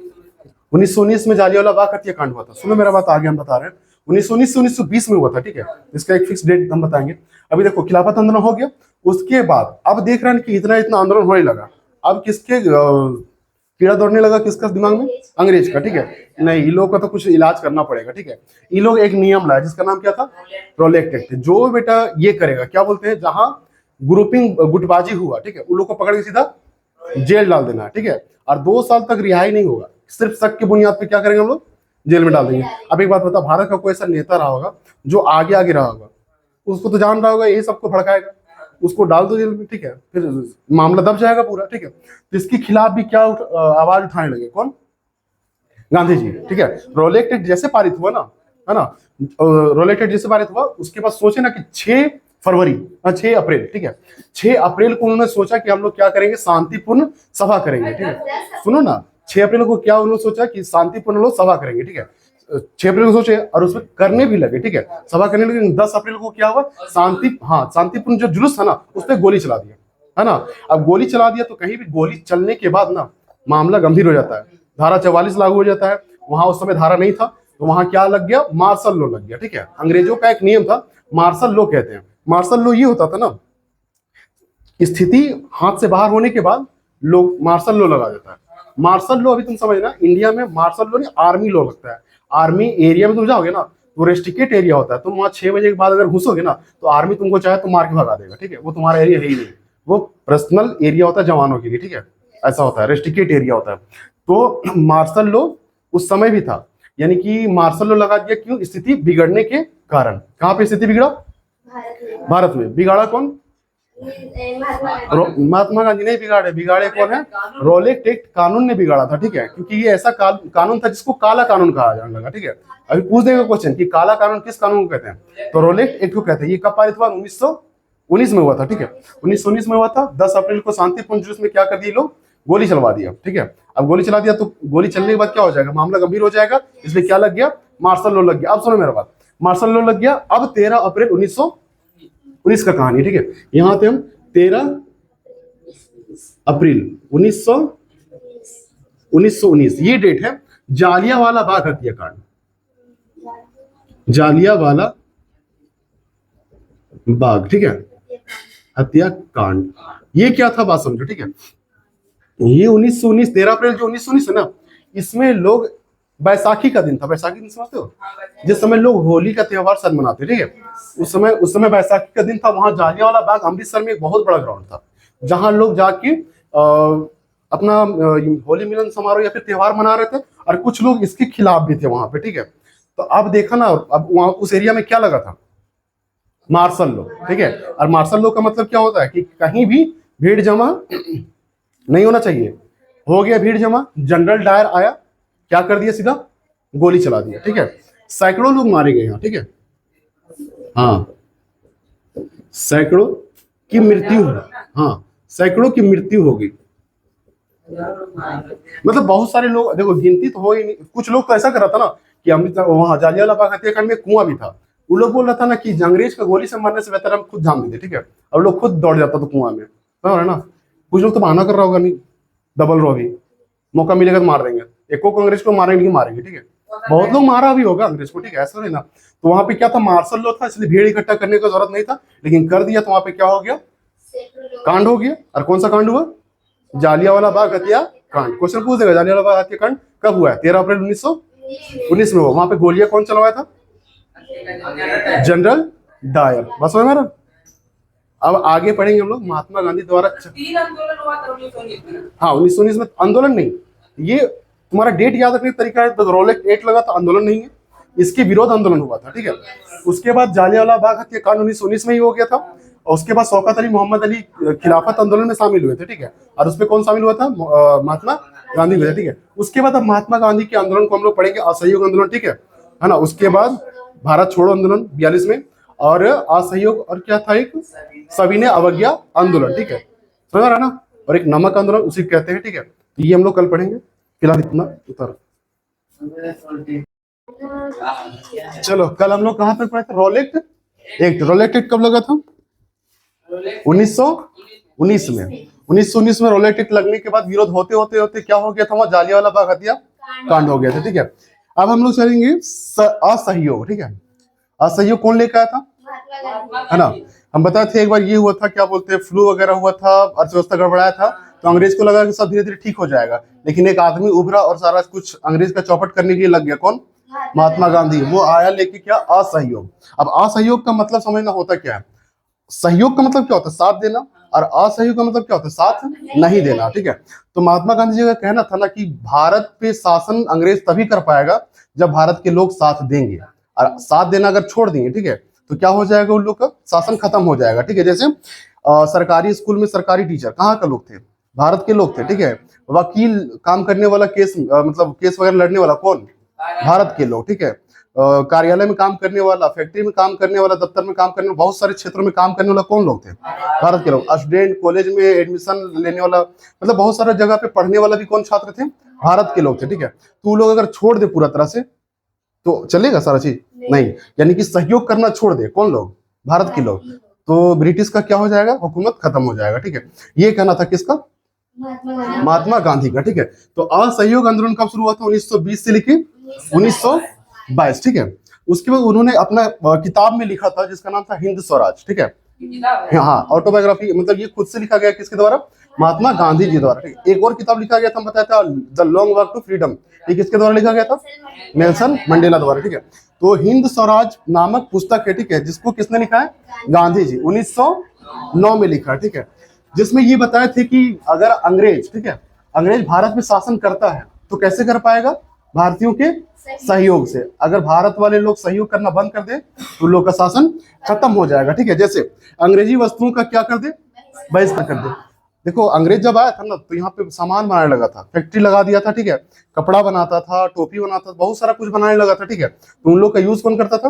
1919 में जालियांवाला बाग हत्याकांड हुआ था। सुनो मेरा बात, आगे हम बता रहे हैं, 1919 से 1920 में हुआ था, ठीक है, इसका एक फिक्स डेट हम बताएंगे। अभी देखो खिलाफत आंदोलन हो गया, उसके बाद अब देख रहे हैं कि इतना आंदोलन होने लगा, अब किसके कीड़ा दौड़ने लगा, किसका दिमाग में, अंग्रेज का, ठीक है। नहीं, इन लोगों का तो कुछ इलाज करना पड़ेगा, ठीक है। इन लोग एक नियम लाए जिसका नाम क्या था, रोलेक्ट एक्ट। जो बेटा ये करेगा, क्या बोलते हैं, जहां ग्रुपिंग गुटबाजी हुआ, ठीक है, उन लोग को पकड़ के सीधा जेल डाल देना है, ठीक है। और 2 साल तक रिहाई नहीं होगा, सिर्फ शक की बुनियाद पे क्या करेंगे हम लोग, जेल में डाल देंगे। अब एक बात बता, भारत का कोई ऐसा नेता रहा होगा जो आगे आगे रहा होगा, उसको तो जान रहा होगा यही सबको भड़काएगा, उसको डाल दो जेल में, ठीक है, फिर मामला दब जाएगा पूरा, ठीक है। तो इसके खिलाफ भी क्या आवाज उठाने लगे, कौन, गांधी जी, ठीक है। रोलेक्ट एक्ट जैसे पारित हुआ ना, है ना, रोलेक्ट एक्ट जैसे पारित हुआ, उसके बाद सोचे ना कि 6 अप्रैल, ठीक है, 6 अप्रैल को उन्होंने सोचा कि हम लोग क्या करेंगे, शांतिपूर्ण सभा करेंगे, ठीक है। सुनो ना, 6 अप्रैल को क्या उन्होंने सोचा कि शांतिपूर्ण लोग सभा करेंगे, ठीक है। 6 अप्रैल को सोचे और उसमें करने भी लगे, ठीक है, सभा करने लगे। 10 अप्रैल को क्या हुआ, शांतिपूर्ण जो जुलूस था ना, उस पर गोली चला दिया, है ना। अब गोली चला दिया तो कहीं भी गोली चलने के बाद ना मामला गंभीर हो जाता है, धारा 44 लागू हो जाता है। वहां उस समय धारा नहीं था, तो वहां क्या लग गया, मार्शल लॉ लग गया, ठीक है। अंग्रेजों का एक नियम था, मार्शल लॉ कहते हैं। मार्शल लॉ ये होता था ना, स्थिति हाथ से बाहर होने के बाद लोग मार्शल लॉ लगा देता है। मार्शल लॉ अभी तुम समझना, इंडिया में मार्शल लॉ नहीं, आर्मी लॉ लगता है। आर्मी एरिया में तुम जाओगे ना, वो रेस्ट्रिक्टेड एरिया होता है। तुम वहाँ 6 बजे के बाद अगर घुसोगे ना तो आर्मी तुमको चाहे तो मार के भगा देगा, ठीक है। वो तुम्हारा एरिया है ही नहीं, वो पर्सनल एरिया होता है जवानों के लिए, ठीक है। ऐसा होता है, रेस्ट्रिक्टेड एरिया होता है। तो मार्शल लॉ उस समय भी था, यानी कि मार्शल लॉ लगा दिया क्यों? स्थिति बिगड़ने के कारण। कहाँ पे स्थिति बिगड़ा? भारत में। बिगाड़ा कौन? महात्मा गांधी नहीं बिगाड़े, बिगाड़े कौन है? रॉलेट एक्ट कानून ने बिगाड़ा था, ठीक है। क्योंकि ये ऐसा कानून था जिसको काला कानून कहा जाने लगा, ठीक है। अभी पूछ देगा क्वेश्चन कि काला कानून किस कानून को कहते हैं, तो रॉलेट एक्ट को कहते हैं। ये कब पारित हुआ? 1919 में हुआ था, ठीक है। 1919 में हुआ था। 10 अप्रैल को शांतिपूर्ण जुलूस में क्या कर दिए लोग? गोली चलवा दिया, ठीक है। अब गोली चला दिया तो गोली चलने के बाद क्या हो जाएगा? मामला गंभीर हो जाएगा, इसलिए क्या लग गया? मार्शल लॉ लग गया। अब सुनो मेरा बात, मार्शल लॉ लग गया। अब 13 अप्रैल 1919 का कहानी, ठीक है। यहाँ पे हम 13 अप्रैल 1919 ये डेट है जालियांवाला बाग हत्याकांड। जालियांवाला बाग, ठीक है, हत्याकांड। ये क्या था बात समझो, ठीक है। ये 1919 13 अप्रैल जो 1919 है ना, इसमें लोग बैसाखी का दिन था। बैसाखी दिन समझते हो? जिस समय लोग होली का त्योहार शायद मनाते, ठीक है। उस समय बैसाखी का दिन था। वहां जालियांवाला बाग अमृतसर में एक बहुत बड़ा ग्राउंड था जहां लोग जाके अपना होली मिलन समारोह या फिर त्योहार मना रहे थे, और कुछ लोग इसके खिलाफ भी थे वहां पे, ठीक है। तो अब देखा ना, अब वहां उस एरिया में क्या लगा था? मार्शल लॉ, ठीक है। और मार्शल लॉ का मतलब क्या होता है कि कहीं भी भीड़ जमा नहीं होना चाहिए। हो गया भीड़ जमा, जनरल डायर आया, क्या कर दिया? सीधा गोली चला दिया, ठीक है। सैकड़ों लोग मारे गए यहाँ, ठीक है। हाँ, सैकड़ों की मृत्यु, हाँ, सैकड़ों की मृत्यु हो गई। मतलब बहुत सारे लोग, देखो गिनती तो हो ही नहीं। कुछ लोग तो ऐसा कर रहा था ना कि अमृतसर वहां जालियांवाला बाग हत्याकांड में कुआं भी था। वो लोग बोल रहा था ना कि अंग्रेज का गोली से मरने से बेहतर हम खुद जान देते, ठीक है। अब लोग खुद दौड़ जाता तो कुआं में, है ना। कुछ लोग तो बहाना कर रहा होगा, नहीं डबल रो भी, मौका मिलेगा तो मार देंगे। एको को अंग्रेज को मारेंगे नहीं मारेंगे, ठीक है। बहुत लोग मारा भी होगा अंग्रेज को, ठीक है, ऐसा नहीं ना। तो वहां पे क्या था? मार्शल लॉ था, इसलिए भीड़ इकट्ठा करने की जरूरत नहीं था, लेकिन कर दिया तो वहां पे क्या हो गया? कांड हो गया। और कौन सा कांड हुआ? जालियांवाला बाग हत्याकांड। क्वेश्चन पूछ देगा, जालियांवाला बाग हत्याकांड कब हुआ है? 13 अप्रैल 1919 में हुआ। वहां पे गोलियां कौन चलवाया था? General Dyer. बस हो मेरा। अब आगे पढ़ेंगे हम लोग महात्मा गांधी द्वारा। 3 आंदोलन हुआ था 1919 में। हाँ, 1919 में आंदोलन नहीं, ये तुम्हारा डेट याद रखने का तरीका है। तो रॉलेट एक्ट लगा था, आंदोलन नहीं है, इसके विरोध आंदोलन हुआ था, ठीक है। उसके बाद जालियांवाला बाग हत्याकांड 1919 में ही हो गया था। और उसके बाद शौकत अली मोहम्मद अली खिलाफत आंदोलन में शामिल हुए थे, ठीक है। और उसमें कौन शामिल हुआ था? महात्मा गांधी हुए थे, ठीक है। उसके बाद अब महात्मा गांधी के आंदोलन को हम लोग पढ़ेंगे, असहयोग आंदोलन, ठीक है ना। उसके बाद भारत छोड़ो आंदोलन 42 में, और असहयोग, और क्या था? एक सविनय अवज्ञा आंदोलन, ठीक है, समझ रहा ना। और एक नमक आंदोलन उसी कहते हैं, ठीक है। ये हम लोग कल पढ़ेंगे। फिलहाल इतना उतर। चलो, कल हम लोग कहाँ तक पढ़े थे? Rowlatt act. रॉलेट एक्ट कब लगा था? 1919 में। 1919 में रॉलेट एक्ट लगने के बाद विरोध होते होते होते क्या हो गया था? वहां जालियांवाला बाग हत्याकांड हो गया था, ठीक है। अब हम लोग चलेंगे असहयोग, ठीक है। असहयोग कौन लेकर आया था? है ना। हम बताए थे एक बार ये हुआ था, क्या बोलते हैं, फ्लू वगैरह हुआ था, अर्थव्यवस्था गड़बड़ाया था, तो अंग्रेज को लगा कि सब धीरे धीरे ठीक हो जाएगा। लेकिन एक आदमी उभरा और सारा कुछ अंग्रेज का चौपट करने के लिए लग गया। कौन? महात्मा गांधी। वो आया लेके क्या? असहयोग। अब असहयोग का मतलब समझना होता क्या है? सहयोग का मतलब क्या होता है? साथ देना। और असहयोग का मतलब क्या होता है? साथ नहीं देना, ठीक है। तो महात्मा गांधी जी का कहना था ना कि भारत पे शासन अंग्रेज तभी कर पाएगा जब भारत के लोग साथ देंगे, और साथ देना अगर छोड़ देंगे, ठीक है, तो क्या हो जाएगा? उन लोग का शासन खत्म हो जाएगा, ठीक है। जैसे सरकारी स्कूल में सरकारी टीचर कहाँ का लोग थे? भारत के लोग थे, ठीक है। वकील काम करने वाला, केस मतलब केस वगैरह लड़ने वाला कौन? भारत के लोग, ठीक है। कार्यालय में काम करने वाला, फैक्ट्री में काम करने वाला, दफ्तर में काम करने वाला, बहुत सारे क्षेत्रों में काम करने वाला कौन लोग थे? भारत के लोग। स्टूडेंट, कॉलेज में एडमिशन लेने वाला, मतलब बहुत सारे जगह पे पढ़ने वाला भी कौन छात्र थे? भारत के लोग थे, ठीक है। तो लोग अगर छोड़ दे पूरा तरह से तो चलेगा सारा चीज? नहीं, यानी कि सहयोग करना छोड़ दे कौन लोग? भारत के लोग। तो ब्रिटिश का क्या हो जाएगा? हुकूमत खत्म हो जाएगा, ठीक है। ये कहना था किसका? महात्मा गांधी का, ठीक है। तो असहयोग आंदोलन कब शुरू हुआ था? 1920 से लेके 1922, ठीक है। उसके बाद उन्होंने अपना किताब में लिखा था जिसका नाम था हिंद स्वराज, ठीक है। हाँ, ऑटोबायोग्राफी, मतलब ये खुद से लिखा गया किसके द्वारा? महात्मा गांधी जी द्वारा। ठीक है? एक और किताब लिखा गया था, हम बताया था, the Long Walk to Freedom, ये किसके द्वारा लिखा गया था? नेल्सन मंडेला द्वारा। ठीक है, तो हिंद स्वराज नामक पुस्तक है, ठीक है, जिसको किसने लिखा है? गांधी जी, 1909 में लिखा है। ठीक है, जिसमें ये बताए थे कि अगर अंग्रेज, ठीक है, अंग्रेज भारत में शासन करता है तो कैसे कर पाएगा? भारतीयों के सहयोग से। अगर भारत वाले लोग सहयोग करना बंद कर दे तो लोग का शासन खत्म हो जाएगा। ठीक है, जैसे अंग्रेजी वस्तुओं का क्या कर दे? बहिष्कार कर दे। देखो अंग्रेज जब आया था ना तो यहाँ पे सामान बनाने लगा था, फैक्ट्री लगा दिया था। ठीक है, कपड़ा बनाता था, टोपी बनाता था, बहुत सारा कुछ बनाने लगा था। ठीक है, तो उन लोग का यूज कौन करता था?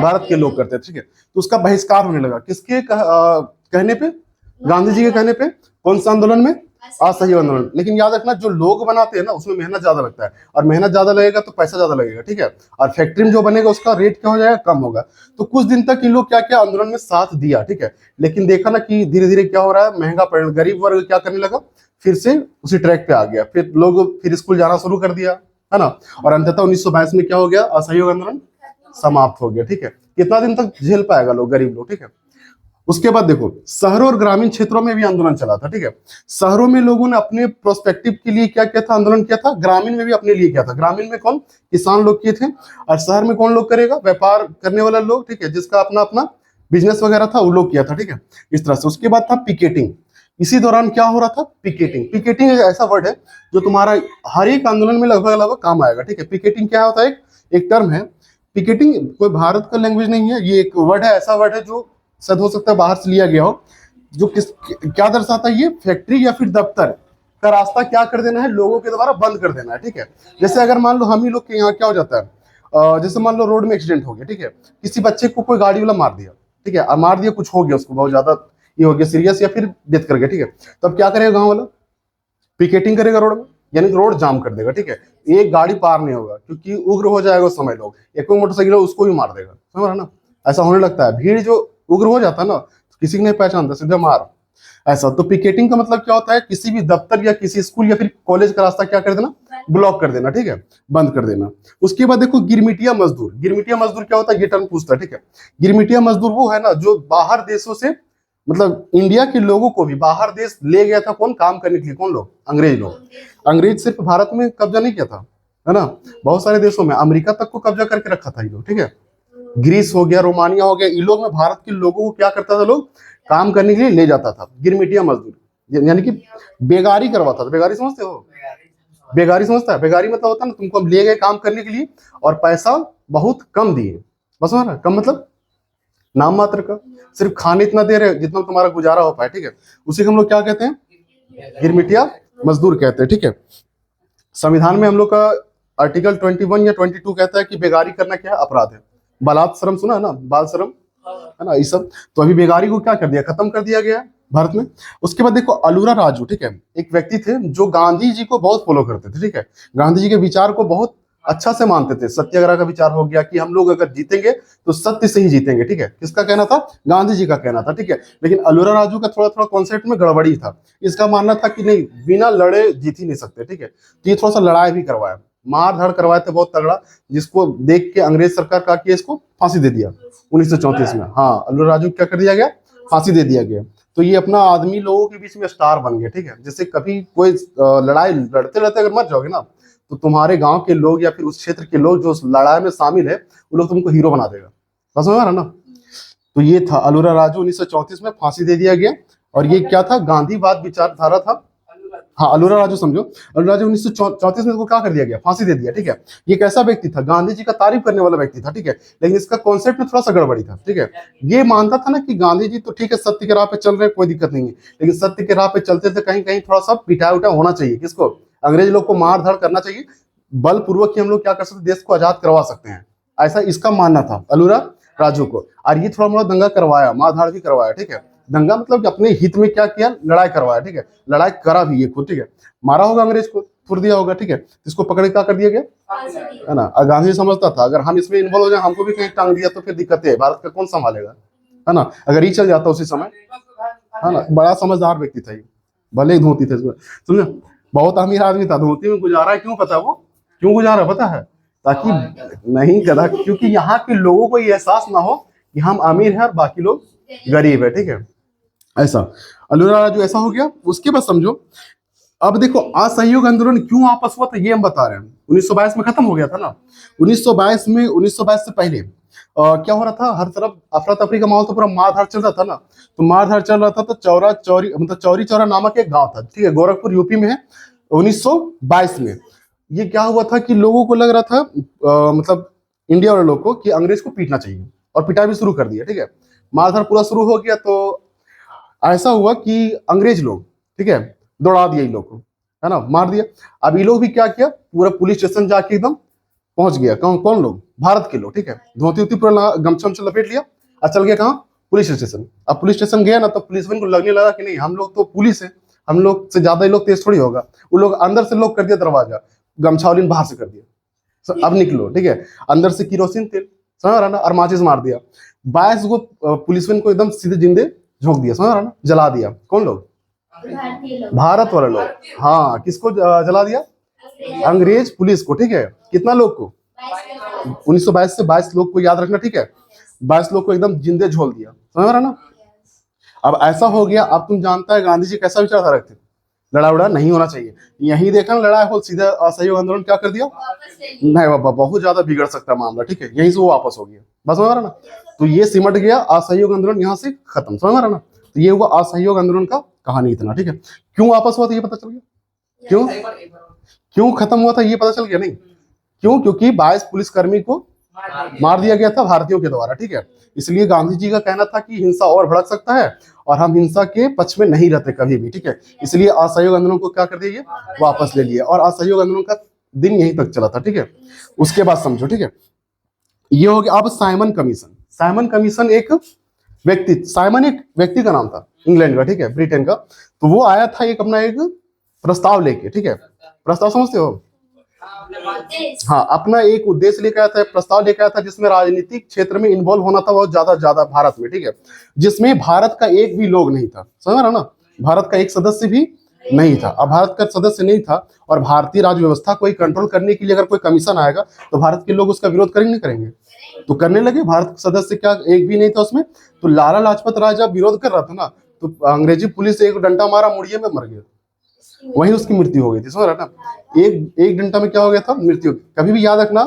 भारत के लोग करते थे। ठीक है, तो उसका बहिष्कार होने लगा। किसके कहने पे? गांधी जी के कहने पे। कौन सा आंदोलन में? असहयोग आंदोलन। लेकिन याद रखना, जो लोग बनाते हैं ना उसमें मेहनत ज्यादा लगता है, और मेहनत ज्यादा लगेगा तो पैसा ज्यादा लगेगा। ठीक है, और फैक्ट्री में जो बनेगा उसका रेट क्या हो जाएगा? कम होगा। तो कुछ दिन तक इन लोग क्या क्या आंदोलन में साथ दिया। ठीक है, लेकिन देखा ना कि धीरे धीरे क्या हो रहा है, महंगा पड़, गरीब वर्ग क्या करने लगा, फिर से उसी ट्रैक पे आ गया, फिर लोग फिर स्कूल जाना शुरू कर दिया, है ना। और अंततः 1922 में क्या हो गया? असहयोग आंदोलन समाप्त हो गया। ठीक है, कितना दिन तक झेल पाएगा लोग, गरीब लोग। ठीक है, उसके बाद देखो शहरों और ग्रामीण क्षेत्रों में भी आंदोलन चला था। ठीक है, शहरों में लोगों ने अपने प्रोस्पेक्टिव के लिए क्या किया था? आंदोलन किया था। ग्रामीण में भी अपने लिए किया था। ग्रामीण में कौन? किसान लोग किए थे। और शहर में कौन लोग करेगा? व्यापार करने वाला लोग, ठीक है, जिसका अपना अपना बिजनेस वगैरह था, वो लोग किया था। ठीक है, इस तरह से। उसके बाद था पिकेटिंग। इसी दौरान क्या हो रहा था? पिकेटिंग। पिकेटिंग एक ऐसा वर्ड है जो तुम्हारा हर एक आंदोलन में लगभग लगभग काम आएगा। ठीक है, पिकेटिंग क्या होता है? एक टर्म है। पिकेटिंग कोई भारत का लैंग्वेज नहीं है, ये एक वर्ड है, ऐसा वर्ड है जो शायद हो सकता है बाहर से लिया गया हो, जो किस क्या दर्शाता है? ये फैक्ट्री या फिर दफ्तर का रास्ता क्या कर देना है? लोगों के द्वारा बंद कर देना है। ठीक है, जैसे अगर मान लो हम ही लोग के यहाँ क्या हो जाता है, जैसे मान लो रोड में एक्सीडेंट हो गया। ठीक है, किसी बच्चे को कोई गाड़ी वाला मार दिया। ठीक है, मार दिया, कुछ हो गया उसको, बहुत ज्यादा ये हो गया सीरियस, या फिर डेथ कर गया। ठीक है, तो अब क्या करेगा गाँव वाला? पिकेटिंग करेगा रोड में, यानी रोड जाम कर देगा। ठीक है, एक गाड़ी पार नहीं होगा क्योंकि उग्र हो जाएगा उस समय लोग, एक कोई मोटरसाइकिल उसको भी मार देगा। समझ रहा ना? ऐसा होने लगता है, भीड़ जो उग्र हो जाता है ना, तो किसी को नहीं पहचानता, सीधा मार। ऐसा। तो पिकेटिंग का मतलब क्या होता है? किसी भी दफ्तर या किसी स्कूल या फिर कॉलेज का रास्ता क्या कर देना? ब्लॉक कर देना। ठीक है, बंद कर देना। उसके बाद देखो गिरमिटिया मजदूर। गिरमिटिया मजदूर क्या होता है? ये टर्म पूछता है। ठीक है, गिरमिटिया मजदूर वो है ना जो बाहर देशों से, मतलब इंडिया के लोगों को भी बाहर देश ले गया था। कौन? काम करने के लिए। कौन लोग? अंग्रेज लोग। अंग्रेज सिर्फ भारत में कब्जा नहीं किया था, है ना, बहुत सारे देशों में, अमेरिका तक को कब्जा करके रखा था ये लोग। ठीक है, ग्रीस हो गया, रोमानिया हो गया, इन लोग में भारत के लोगों को क्या करता था? लोग काम करने के लिए ले जाता था। गिरमिटिया मजदूर, यानी कि बेगारी करवाता था। बेगारी समझते हो? बेगारी समझता है? बेगारी मतलब होता है ना, तुमको हम ले गए काम करने के लिए और पैसा बहुत कम दिए। बस समझ रहा? कम मतलब नाम मात्र का, सिर्फ खाने इतना दे रहे जितना तुम्हारा गुजारा हो पाए। ठीक है, उसी को हम लोग क्या कहते हैं? गिरमिटिया मजदूर कहते हैं। ठीक है, संविधान में हम लोग का आर्टिकल 21 या 22 कहता है कि बेगारी करना क्या है? अपराध है। बालात श्रम सुना है ना? बाल श्रम, है ना, ये सब। तो अभी बेगारी को क्या कर दिया? खत्म कर दिया गया भारत में। उसके बाद देखो अलूरा राजू, ठीक है, एक व्यक्ति थे जो गांधी जी को बहुत फॉलो करते थे। ठीक है, गांधी जी के विचार को बहुत अच्छा से मानते थे। सत्याग्रह का विचार हो गया कि हम लोग अगर जीतेंगे तो सत्य से ही जीतेंगे। ठीक है, किसका कहना था? गांधी जी का कहना था। ठीक है, लेकिन अलूरा राजू का थोड़ा थोड़ा कॉन्सेप्ट में गड़बड़ी था। इसका मानना था कि नहीं, बिना लड़े जीत ही नहीं सकते। ठीक है, तो ये थोड़ा सा लड़ाई भी करवाया, मार धाड़ करवाए थे बहुत तगड़ा, जिसको देख के अंग्रेज सरकार का किया, इसको फांसी दे दिया 1934 में। हाँ, अलूरा राजू क्या कर दिया गया? फांसी दे दिया गया। तो ये अपना आदमी लोगों के बीच में स्टार बन गए। ठीक है, जैसे कभी कोई लड़ाई लड़ते लड़ते अगर मर जाओगे ना, तो तुम्हारे गांव के लोग या फिर उस क्षेत्र के लोग जो उस लड़ाई में शामिल है, वो लोग तुमको हीरो बना देगा। बस समझ रहा ना? तो ये था अलूरा राजू, 1934 में फांसी दे दिया गया। और ये क्या था? गांधीवाद विचारधारा था। हाँ, अलूरा राजू समझो। अलूरा राजू 1934 में इसको क्या कर दिया गया? फांसी दे दिया। ठीक है, ये कैसा व्यक्ति था? गांधी जी का तारीफ करने वाला व्यक्ति था। ठीक है, लेकिन इसका कॉन्सेप्ट में थोड़ा सा गड़बड़ी था। ठीक है, ये मानता था ना कि गांधी जी तो ठीक है सत्य के राह पे चल रहे हैं, कोई दिक्कत नहीं है, लेकिन सत्य के राह पे चलते थे कहीं कहीं थोड़ा सा पिटाई उठाई होना चाहिए। किसको? अंग्रेज लोग को मार धाड़ करना चाहिए, बलपूर्वक ही हम लोग क्या कर सकते, देश को आजाद करवा सकते हैं, ऐसा इसका मानना था अलूरा राजू को। और ये थोड़ा मोड़ा दंगा करवाया, मार धाड़ भी करवाया। ठीक है, दंगा मतलब कि अपने हित में क्या किया? लड़ाई करवाया। ठीक है, लड़ाई करा भी ये खुद। ठीक है, मारा होगा अंग्रेज को, थुर दिया होगा। ठीक है, इसको पकड़ के क्या कर दिया गया, है ना। और गांधी समझता था अगर हम इसमें इन्वॉल्व हो जाए, हमको भी कहीं टांग दिया तो फिर दिक्कत है, भारत का कौन संभालेगा, है ना। अगर ये चल जाता उसी समय, है ना। बड़ा समझदार व्यक्ति था ये, भले ही धोती थे, समझे, बहुत अमीर आदमी था, धोती में गुजारा है। क्यों पता? वो क्यों गुजारा पता है? ताकि नहीं गधा, क्योंकि यहाँ के लोगों को ये एहसास ना हो कि हम अमीर हैं और बाकी लोग गरीब है। ठीक है, ऐसा। अल्लूरा राजू ऐसा हो गया। उसके बाद समझो, अब देखो असहयोग आंदोलन क्यों आपस हुआ था ये हम बता रहे हैं। 1922 में खत्म हो गया था ना। 1922 से पहले क्या हो रहा था, हर तरफ अफरा तफरी का माहौल था, पूरा मारधाड़ चल रहा था ना। तो मारधाड़ चल रहा था, तो चौरा चौरी मतलब चौरी चौरा नामक एक गांव था, ठीक है, गोरखपुर यूपी में है। 1922 में ये क्या हुआ था कि लोगों को लग रहा था मतलब इंडिया वाले लोग को कि अंग्रेज को पीटना चाहिए, और पिटाई भी शुरू कर दिया, ठीक है। मारधाड़ पूरा शुरू हो गया। तो ऐसा हुआ कि अंग्रेज लोग, ठीक है, दौड़ा दिया इन लोग को, है ना, मार दिया। अब ये लोग भी क्या किया, पूरा पुलिस स्टेशन जाके एकदम पहुंच गया। कौन कौन लोग, भारत के लोग, ठीक है, धोती उती पूरा गमछा उमछा लपेट लिया और चल गया कहाँ, पुलिस स्टेशन। अब पुलिस स्टेशन गया ना, तो पुलिस को लगने लगा कि नहीं, हम लोग तो पुलिस है, हम लोग से ज्यादा ये लोग तेज थोड़ी होगा। वो लोग अंदर से लोग कर दिया दरवाजा, गमछावलीन बाहर से कर दिया, अब निकलो, ठीक है। अंदर से किरोसिन तेल, समझ रहा ना, और माचिस मार दिया। 22 को पुलिसमैन को एकदम सीधे जिंदे झोंक दिया, समझ रहा ना, जला दिया। कौन लोग, भारत वाले लोग। हाँ, किसको जला दिया, अंग्रेज पुलिस को, ठीक है। कितना लोग को, 1922 से 22 लोग को याद रखना, ठीक है। 22 लोग को एकदम जिंदे झोल दिया, समझ रहा ना। अब ऐसा हो गया। अब तुम जानता है गांधी जी कैसा विचारधारा रखते, लड़ा उड़ा नहीं होना चाहिए। यही देखा ना, लड़ाई हो, सीधा असहयोग आंदोलन क्या कर दिया, नहीं बाबा, बहुत ज्यादा बिगड़ सकता मामला, ठीक है। यहीं से वो वापस हो गया, बस, समझ रहा ना। तो ये सिमट गया, असहयोग आंदोलन यहाँ से खत्म, समझ रहा ना। तो ये हुआ असहयोग आंदोलन का कहानी, इतना, ठीक है। क्यों वापस हुआ था ये पता चल गया, क्यों क्यों खत्म हुआ था ये पता चल गया, नहीं क्यों, क्योंकि 22 पुलिसकर्मी को मार दिया गया था भारतीयों के द्वारा, ठीक है। इसलिए गांधी जी का कहना था कि हिंसा और भड़क सकता है, और हम हिंसा के पक्ष में नहीं रहते कभी भी, ठीक है। इसलिए असहयोग आंदोलन को क्या कर दिया, ये वापस ले लिया, और असहयोग आंदोलन का दिन यहीं तक चला था, ठीक है। उसके बाद समझो, ठीक है, ये हो गया। अब साइमन कमीशन, साइमन कमीशन एक व्यक्ति, साइमन एक व्यक्ति का नाम था, इंग्लैंड का, ठीक है, ब्रिटेन का। तो वो आया था एक अपना एक प्रस्ताव लेके, ठीक है। प्रस्ताव समझते हो, हाँ, अपना एक उद्देश्य लेकर आया था, प्रस्ताव लेकर आया था, जिसमें राजनीतिक क्षेत्र में इन्वॉल्व होना था बहुत ज्यादा भारत में, ठीक है। जिसमें भारत का एक भी लोग नहीं था, समझ रहा ना, भारत का एक सदस्य भी नहीं था। अब भारत का सदस्य नहीं था, और भारतीय राज्य व्यवस्था को कंट्रोल करने के लिए अगर कोई कमीशन आएगा, तो भारत के लोग उसका विरोध करेंगे, नहीं करेंगे, तो करने लगे। भारत सदस्य क्या एक भी नहीं था उसमें। तो लाला लाजपत राय जब विरोध कर रहा था ना, तो अंग्रेजी पुलिस से एक डंडा मारा, मुड़िए में मर गया, वहीं उसकी मृत्यु हो गई थी, समझ रहा ना। एक डंडा में क्या हो गया था, मृत्यु। कभी भी याद रखना,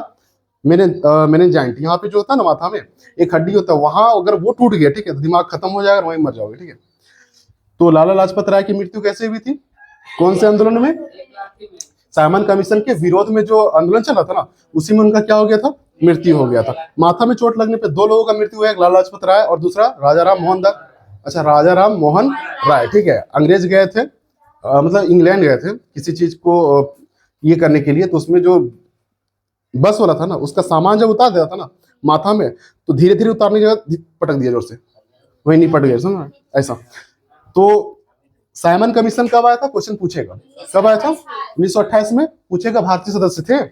मैंने जॉइंट यहाँ पे जो होता है ना, माथा में एक हड्डी होता है, वहां अगर वो टूट गया, ठीक है, तो दिमाग खत्म हो जाएगा, वहीं मर जाओगे, ठीक है। तो लाला लाजपत राय की मृत्यु कैसे हुई थी, कौन से आंदोलन में, साइमन कमीशन के विरोध में जो आंदोलन चला था ना, उसी में उनका क्या हो गया था, मृत्यु हो गया था। माथा में चोट लगने पे 2 लोगों का मृत्यु हुआ, एक लाला लाजपत राय और दूसरा राजा राम मोहन दास, अच्छा, राजा राम मोहन राय, ठीक है। अंग्रेज गए थे, मतलब इंग्लैंड गए थे किसी चीज को ये करने के लिए। तो उसमें जो बस वाला था ना, उसका सामान जब उतार दिया था ना माथा में, तो धीरे धीरे उतारने के बाद पटक दिया जोर से, वही नहीं पट गया, समझ ऐसा। तो साइमन कमीशन कब आया था, क्वेश्चन पूछेगा, कब आया था, 1928 में पूछेगा। भारतीय सदस्य थे,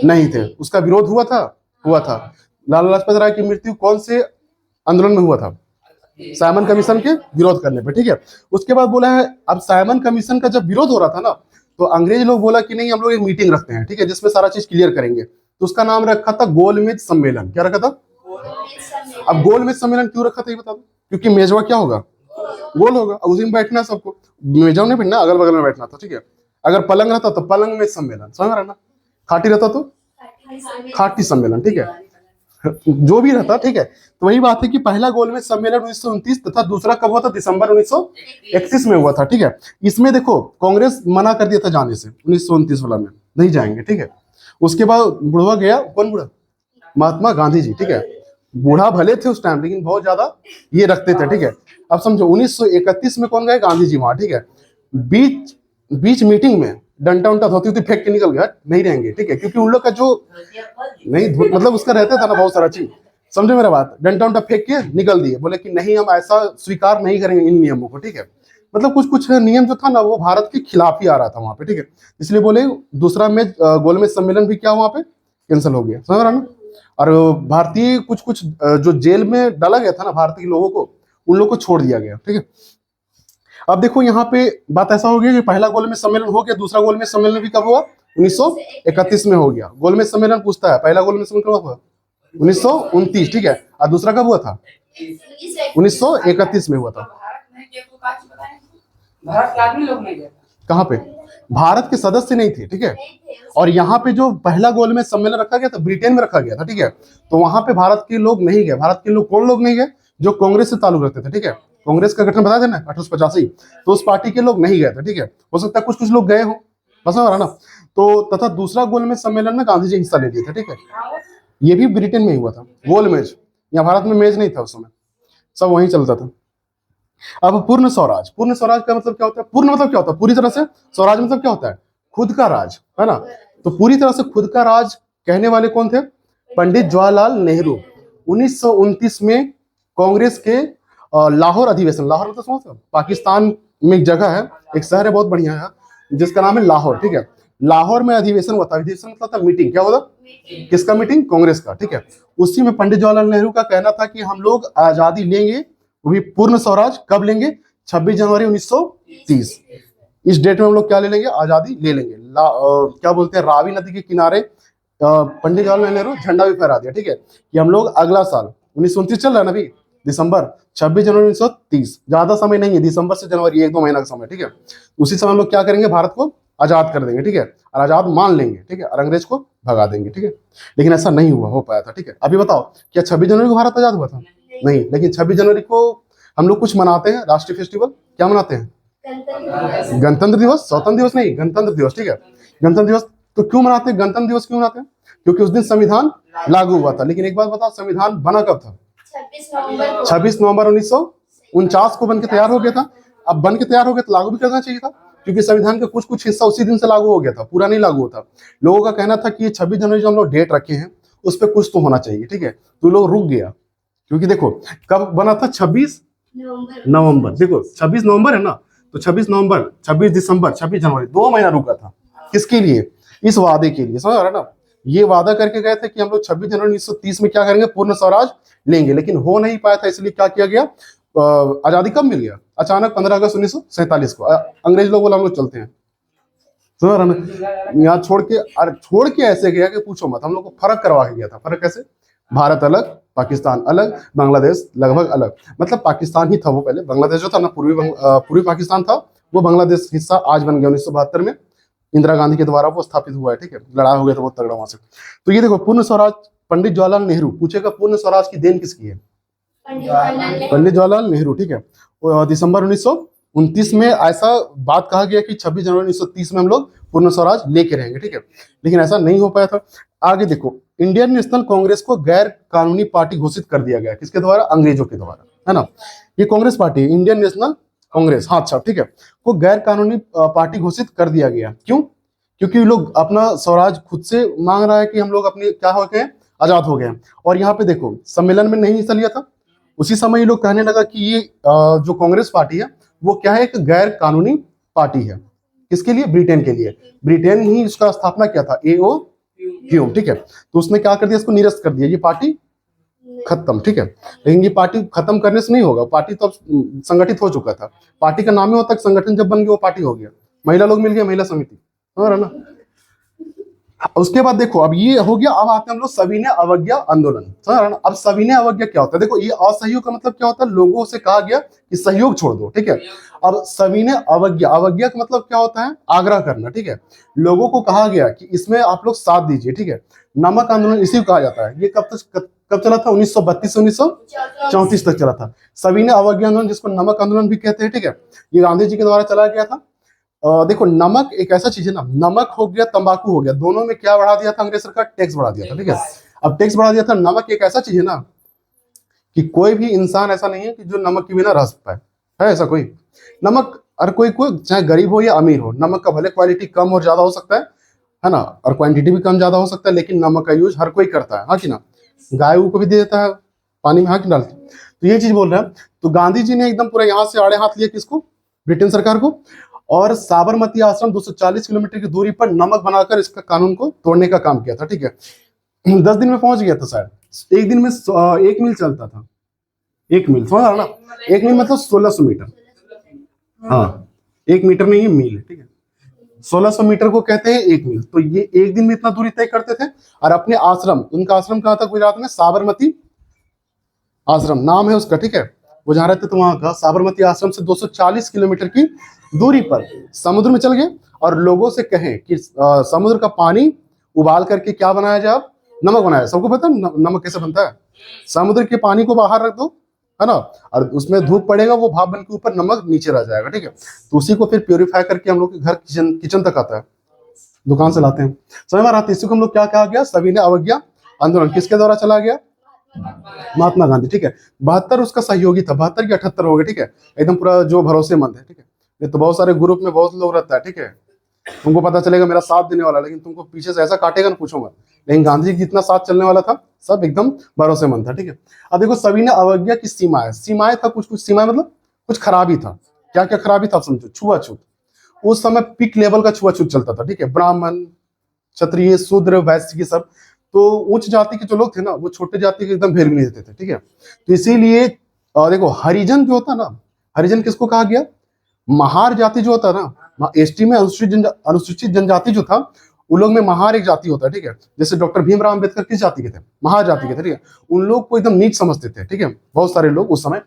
नहीं थे, उसका विरोध हुआ था। लाला लाजपत राय की मृत्यु कौन से आंदोलन में हुआ था, साइमन कमीशन के विरोध करने पे, ठीक है। उसके बाद बोला है, अब साइमन कमीशन का जब विरोध हो रहा था ना, तो अंग्रेज लोग बोला कि नहीं, हम लोग एक मीटिंग रखते हैं, ठीक है, जिसमें सारा चीज क्लियर करेंगे। तो उसका नाम रखा था गोलमेज सम्मेलन। क्या रखा था, अब गोलमेज सम्मेलन क्यों रखा था ये बता दो, क्योंकि मेजवा क्या होगा, गोल होगा। अब उसी में बैठना है सबको, मेजवा नहीं बैठना, अगल बगल में बैठना था, ठीक है। अगर पलंग रहता तो पलंग में सम्मेलन, समझ रहा ना, खाटी रहता तो खाटी सम्मेलन, ठीक है, जो भी रहता, ठीक है। तो वही बात है कि पहला गोलमेज सम्मेलन 1929 तथा दूसरा कब हुआ था, दिसंबर 1931 में हुआ था, ठीक है। इसमें देखो कांग्रेस मना कर दिया था जाने से, 1929 वाला में नहीं जाएंगे, ठीक है। उसके बाद बुढ़वा गया, कौन बुढ़ा, महात्मा गांधी जी, ठीक है। बूढ़ा भले थे उस टाइम, लेकिन बहुत ज्यादा ये रखते थे, ठीक है। अब समझो 1931 में कौन गए, गांधी जी वहां, ठीक है। बीच मीटिंग में डंटा उंटा धोती होती फेंक के निकल गया, नहीं रहेंगे, ठीक है, क्योंकि उन लोग का जो नहीं मतलब उसका रहता था ना बहुत सारा चीज, समझो मेरा बात। डंटा उंटा फेंक के निकल दिए, बोले कि नहीं, हम ऐसा स्वीकार नहीं करेंगे इन नियमों को, ठीक है। मतलब कुछ नियम जो था ना, वो भारत के खिलाफ ही आ रहा था वहां पे, ठीक है। इसलिए बोले दूसरा में गोलमेज सम्मेलन भी क्या वहां पे कैंसिल हो गया, समझ रहा ना। और भारतीय कुछ जो जेल में डाला गया था ना भारतीय लोगों को, उन लोगों को छोड़ दिया गया, ठीक है। अब देखो यहाँ पे बात ऐसा हो गया कि पहला गोलमेज सम्मेलन हो गया, दूसरा गोलमेज सम्मेलन भी कब हुआ, 1931 में हो गया। गोलमेज सम्मेलन पूछता है पहला गोलमेज सम्मेलन कब हुआ, 1929, ठीक है। और दूसरा कब हुआ था, 1931 में हुआ था। भारत के आदमी लोग नहीं गए थे। कहाँ पे? भारत के सदस्य नहीं थे, ठीक है। और यहाँ पे जो पहला गोलमेज सम्मेलन रखा गया था ब्रिटेन में रखा गया था, ठीक है। तो वहां पे भारत के लोग नहीं गए। भारत के लोग कौन लोग नहीं गए? जो कांग्रेस से ताल्लुक रखते थे, ठीक है। कांग्रेस का गठन बताया था ना 1885, तो उस पार्टी के लोग नहीं गए थे, ठीक है। हो सकता है कुछ कुछ लोग गए हो, बस हो रहा ना। तो तथा दूसरा गोलमेज सम्मेलन में गांधी जी हिस्सा ले लिए थे, ठीक है। ये भी ब्रिटेन में ही हुआ था गोलमेज। यहाँ भारत में मेज नहीं था उस समय, सब वहीं चलता था। अब पूर्ण स्वराज, पूर्ण स्वराज का मतलब क्या होता है? पूर्ण मतलब क्या होता है? पूरी तरह से। स्वराज मतलब क्या होता है? खुद का राज, है ना। तो पूरी तरह से खुद का राज कहने वाले कौन थे? पंडित जवाहरलाल नेहरू। 1929 में कांग्रेस के लाहौर अधिवेशन, लाहौर मतलब समझते हो? पाकिस्तान में एक जगह है, एक शहर है बहुत बढ़िया है, जिसका नाम है लाहौर, ठीक है। लाहौर में अधिवेशन हुआ था। अधिवेशन मतलब था मीटिंग। क्या होता? किसका मीटिंग? कांग्रेस का, ठीक है। उसी में पंडित जवाहरलाल नेहरू का कहना था कि हम लोग आजादी लेंगे, वो भी पूर्ण स्वराज। कब लेंगे? 26 जनवरी 1930। इस डेट में हम लोग क्या ले लेंगे? आजादी ले लेंगे। क्या बोलते हैं, रावी नदी के किनारे पंडित जवाहरलाल नेहरू झंडा भी फहरा दिया, ठीक है, कि हम लोग अगला साल 1929 चल रहा है ना अभी, दिसंबर, 26 जनवरी 1930, ज्यादा समय नहीं है, दिसंबर से जनवरी 1-2 महीना का समय, ठीक है। उसी समय हम लोग क्या करेंगे? भारत को आजाद कर देंगे, ठीक है, और आजाद मान लेंगे, ठीक है, और अंग्रेज को भगा देंगे, ठीक है। लेकिन ऐसा नहीं हुआ, हो पाया था, ठीक है। अभी बताओ, क्या 26 जनवरी को भारत आजाद हुआ था? नहीं। लेकिन 26 जनवरी को हम लोग कुछ मनाते हैं, राष्ट्रीय फेस्टिवल। क्या मनाते हैं? गणतंत्र दिवस। स्वतंत्र दिवस नहीं, गणतंत्र दिवस, ठीक है। गणतंत्र दिवस तो क्यों मनाते हैं? गणतंत्र दिवस क्यों मनाते हैं? क्योंकि उस दिन संविधान लागू हुआ था। लेकिन एक बात बताओ, संविधान बना कब था? 26 नवंबर 1949 को बन के तैयार हो गया था। अब बन के तैयार हो गया तो लागू भी करना चाहिए था, क्योंकि संविधान का कुछ कुछ हिस्सा उसी दिन से लागू हो गया था, पूरा नहीं लागू होता। लोगों का कहना था कि ये 26 जनवरी जो हम लोग डेट रखे हैं उस पर कुछ तो होना चाहिए, ठीक है। तो लोग रुक गया, क्योंकि देखो कब बना था? 26 नवंबर। देखो 26 नवंबर है ना, तो 26 नवंबर, 26 दिसंबर, 26 जनवरी, 2 महीना रुका था। किसके लिए? इस वादे के लिए, समझ रहा है ना। ये वादा करके गए थे कि हम लोग 26 जनवरी 1930 में क्या करेंगे? पूर्ण स्वराज लेंगे। लेकिन हो नहीं पाया था, इसलिए क्या किया गया? आजादी कब मिल गया? अचानक 15 अगस्त 1947 को। अंग्रेज लोग बोला हम लोग चलते हैं, समझ रहा ना। यहाँ छोड़ के ऐसे गया कि पूछो मत। हम लोग को फर्क करवा के गया था। फर्क कैसे? भारत अलग, पाकिस्तान अलग, बांग्लादेश लगभग अलग। मतलब पाकिस्तान ही था वो पहले, बांग्लादेश जो था ना, पूर्वी पाकिस्तान था, वो बांग्लादेश हिस्सा आज बन गया 1972 में। इंदिरा गांधी के द्वारा वो स्थापित हुआ है, ठीक है। लड़ाई हो गया था बहुत तगड़ा वहां से। तो ये देखो, पूर्ण स्वराज पंडित जवाहरलाल नेहरू। पूछेगा पूर्ण स्वराज की देन किसकी है? पंडित जवाहरलाल नेहरू, ठीक है। दिसंबर 1929 में ऐसा बात कहा गया कि 26 जनवरी 1930 में हम लोग पूर्ण स्वराज लेके रहेंगे, ठीक है। लेकिन ऐसा नहीं हो पाया था। आगे देखो, इंडियन नेशनल कांग्रेस को गैर कानूनी पार्टी घोषित कर दिया गया। किसके द्वारा? अंग्रेजों के द्वारा, है ना। ये Congress party, Indian national Congress, हाँ अच्छा ठीक है, को गैर कानूनी पार्टी घोषित कर दिया गया। क्यों? क्योंकि लोग अपना स्वराज खुद से मांग रहा है कि हम लोग अपने क्या हो गए? आजाद हो गए हैं। और यहाँ पे देखो, सम्मेलन में नहीं हिस्सा लिया था। उसी समय ये लोग कहने लगा कि ये जो कांग्रेस पार्टी है वो क्या है? एक गैर कानूनी पार्टी है। किसके लिए? ब्रिटेन के लिए। ब्रिटेन ही इसका स्थापना किया था, AO क्यों, ठीक है। तो उसने क्या कर दिया? इसको निरस्त कर दिया, ये पार्टी खत्म, ठीक है। लेकिन ये पार्टी खत्म करने से नहीं होगा, पार्टी तो अब संगठित हो चुका था। पार्टी का नाम ही होता है, संगठन जब बन गया वो पार्टी हो गया। महिला लोग मिल गए, महिला समिति, समझ रहा ना। उसके बाद देखो, अब ये हो गया। अब आते हैं हम लोग सविनय अवज्ञा आंदोलन, समझ रहा ना। अब सविनय अवज्ञा क्या होता है? देखो, ये असहयोग का मतलब क्या होता है? लोगों से कहा गया कि सहयोग छोड़ दो, ठीक है। अब सविनय अवज्ञा, अवज्ञा का मतलब क्या होता है? आग्रह करना, ठीक है। लोगों को कहा गया कि इसमें आप लोग साथ दीजिए, ठीक है। नमक आंदोलन इसी को कहा जाता है। ये कब चला था? 1932 से 1934 तक चला था। सविनय अवज्ञा आंदोलन, जिसको नमक आंदोलन भी कहते हैं, ठीक है, ये गांधी जी के द्वारा चलाया गया था। देखो, नमक एक ऐसा चीज है ना, नमक हो गया, तंबाकू हो गया, दोनों में क्या बढ़ा दिया था अंग्रेज सरकार? टैक्स बढ़ा दिया था, ठीक है। अब टैक्स बढ़ा दिया था। नमक एक ऐसा चीज है ना कि कोई भी इंसान ऐसा नहीं है कि जो नमक के बिना रह सकता है ऐसा कोई? नमक हर कोई चाहे गरीब हो या अमीर हो, नमक का भले क्वालिटी कम और ज्यादा हो सकता है ना, और क्वांटिटी भी कम ज्यादा हो सकता है, लेकिन नमक का यूज हर कोई करता है, हाँ कि ना। गाय को भी दे देता है पानी में, हाँ कि डालते। तो ये चीज बोल रहे हैं। तो गांधी जी ने एकदम पूरा यहाँ से आड़े हाथ लिया किसको? ब्रिटेन सरकार को। और साबरमती आश्रम 240 किलोमीटर की दूरी पर नमक बनाकर इसका कानून को तोड़ने का काम किया था, ठीक है। 10 दिन में पहुंच गया था शायद। एक दिन में 1 मील चलता था। 1 मील, समझ रहा ना। 1 मील मतलब 1600 मीटर। हाँ, 1 मीटर नहीं, मील है, ठीक है। 1600 मीटर को कहते हैं 1 मील। तो ये एक दिन में इतना दूरी तय करते थे। और अपने आश्रम, उनका आश्रम कहाँ था? गुजरात में साबरमती आश्रम नाम है उसका, ठीक है। वो जहाँ रहते थे वहां का साबरमती आश्रम से 240 किलोमीटर की दूरी पर समुद्र में चल गए और लोगों से कहें कि समुद्र का पानी उबाल करके क्या बनाया जाए, अब नमक बनाया। सबको पता है नमक कैसे बनता है? समुद्र के पानी को बाहर रख दो, है ना, और उसमें धूप पड़ेगा, वो भाप बन के ऊपर नमक नीचे रह जाएगा, ठीक है। तो उसी को फिर प्योरीफाई करके हम लोग के घर किचन तक आता है, दुकान से लाते हैं। समझ में आ रहा है? इसी को हम लोग क्या कहा गया? सविनय अवज्ञा आंदोलन किसके द्वारा चला गया? महात्मा गांधी, ठीक है। 72 उसका सहयोगी था, 72 की 78 हो गए, ठीक है, एकदम पूरा जो भरोसेमंद है, ठीक है। ये तो बहुत सारे ग्रुप में बहुत लोग रहता है, ठीक है, तुमको पता चलेगा मेरा साथ देने वाला, लेकिन तुमको पीछे से ऐसा काटेगा ना, पूछो मत। लेकिन गांधी जी जितना साथ चलने वाला था, सब एकदम भरोसेमंद था, ठीक है। अब देखो सविनय अवज्ञा की सीमाएं था, कुछ कुछ सीमाएं मतलब कुछ खराबी था। क्या क्या खराबी था समझो? छुआछूत, उस समय पीक लेवल का छुआछूत चलता था, ठीक है। ब्राह्मण, क्षत्रिय, शूद्र, वैश्य की सब, तो उच्च जाति के जो लोग थे ना, वो छोटे जाति के एकदम वैल्यू नहीं देते थे, ठीक है। तो इसीलिए देखो हरिजन जो होता ना, हरिजन किसको कहा गया? महार जाति जो होता है ना, एसटी में अनुसूचित जनजाति जो था, उन लोग में महार एक जाति होता है, ठीक है। जैसे डॉक्टर भीमराव अंबेडकर किस जाति के थे? महार जाति के थे, ठीक है। उन लोग को एकदम नीच समझते थे, ठीक है, बहुत सारे लोग उस समय।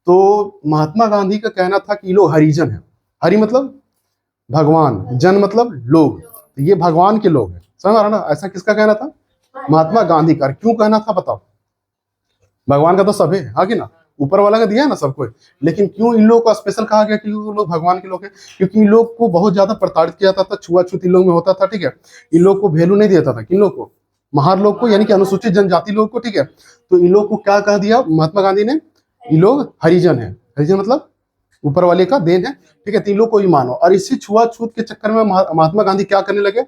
तो महात्मा गांधी का कहना था कि लोग हरिजन है। हरि मतलब भगवान, जन मतलब लोग, तो ये भगवान के लोग हैं। समझ आ रहा ना? ऐसा किसका कहना था? महात्मा गांधी का। क्यों कहना था बताओ? भगवान का तो सब है, हाँ कि ना, ऊपर वाला का दिया है ना सबको, लेकिन क्यों इन लोगों को स्पेशल कहा गया कि वो लोग भगवान के लोग हैं? क्योंकि इन लोग को बहुत ज्यादा प्रताड़ित किया जाता था, छुआछूत इन लोग में होता था, ठीक है। इन लोग को वैल्यू नहीं देता था, किन लोग को? महार लोग को, यानी कि अनुसूचित जनजाति लोग को, ठीक है। तो इन लोग को क्या कह दिया महात्मा गांधी ने? इन लोग हरिजन है। हरिजन मतलब ऊपर वाले का देन है, ठीक है। 3 लोग को ही मानो। और इसी छुआछूत के चक्कर में महात्मा गांधी क्या करने लगे?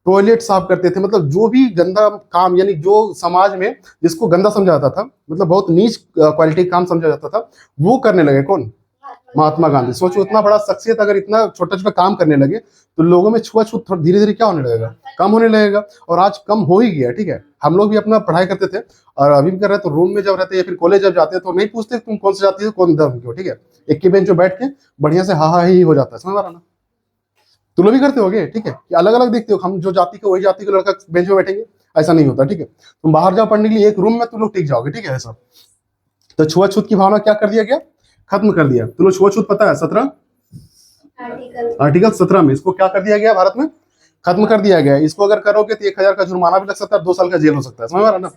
टॉयलेट साफ करते थे, मतलब जो भी गंदा काम, यानी जो समाज में जिसको गंदा समझा जाता था, मतलब बहुत नीच क्वालिटी काम समझा जाता था, वो करने लगे। कौन? महात्मा गांधी। सोचो इतना बड़ा शख्सियत अगर इतना छोटा छोटा काम करने लगे, तो लोगों में छुआछूत धीरे धीरे क्या होने लगेगा? कम होने लगेगा। और आज कम हो ही गया, ठीक है। हम लोग भी अपना पढ़ाई करते थे और अभी भी कर रहे हैं, तो रूम में जब रहते हैं या फिर कॉलेज जब जाते हैं, तो नहीं पूछते तुम कौन सी जाति हो, कौन धर्म के हो, ठीक है। एक के बेंच में बैठ के बढ़िया से हा ही हो जाता है। समझ आ रहा ना? तुम लोग भी करते होगे, ठीक है, कि अलग अलग देखते हो, हम जो जाति के वही जाति के लड़का बेंच में बैठेंगे, ऐसा नहीं होता, ठीक है। तुम बाहर जाओ पढ़ने के लिए, एक रूम में तुम लोग टिक जाओगे, ठीक है, ऐसा। तो छुआछूत की भावना क्या कर दिया गया? खत्म कर दिया। तुम लोग छुआछूत पता है 17 आर्टिकल 17 में इसको क्या कर दिया गया? भारत में खत्म कर दिया गया। इसको अगर करोगे तो 1000 का जुर्माना भी लग सकता है, 2 साल का जेल हो सकता है। समझ में आ रहा ना?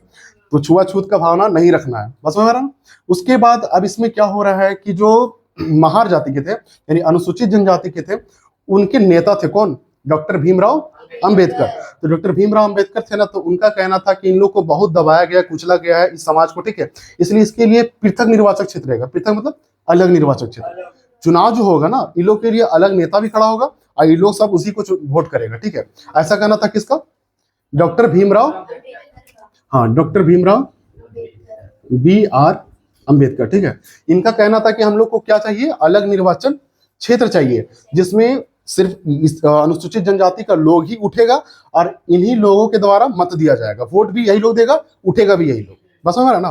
तो छुआछूत का भावना नहीं रखना है, बस। समझ में आ रहा ना? उसके बाद अब इसमें क्या हो रहा है कि जो महार जाति के थे, यानी अनुसूचित जनजाति के थे, उनके नेता थे कौन? डॉक्टर भीमराव अंबेडकर। तो डॉक्टर भीमराव अंबेडकर थे ना, तो उनका कहना था कि इन लोग को बहुत दबाया गया, कुचला गया है इस समाज को, ठीक है। इसलिए इसके लिए पृथक निर्वाचक क्षेत्र रहेगा। पृथक मतलब अलग निर्वाचक क्षेत्र। चुनाव जो होगा ना, इन लोग के लिए अलग नेता भी खड़ा होगा और ये लोग सब उसी को वोट करेगा, ठीक है। ऐसा कहना था किसका? डॉक्टर भीमराव, हाँ, डॉक्टर भीमराव BR अंबेडकर, ठीक है। इनका कहना था कि हम लोग को क्या चाहिए? अलग निर्वाचन क्षेत्र चाहिए, जिसमें सिर्फ अनुसूचित जनजाति का लोग ही उठेगा और इन्हीं लोगों के द्वारा मत दिया जाएगा, वोट भी यही लोग देगा, उठेगा भी यही लोग, बस समझ रहा ना?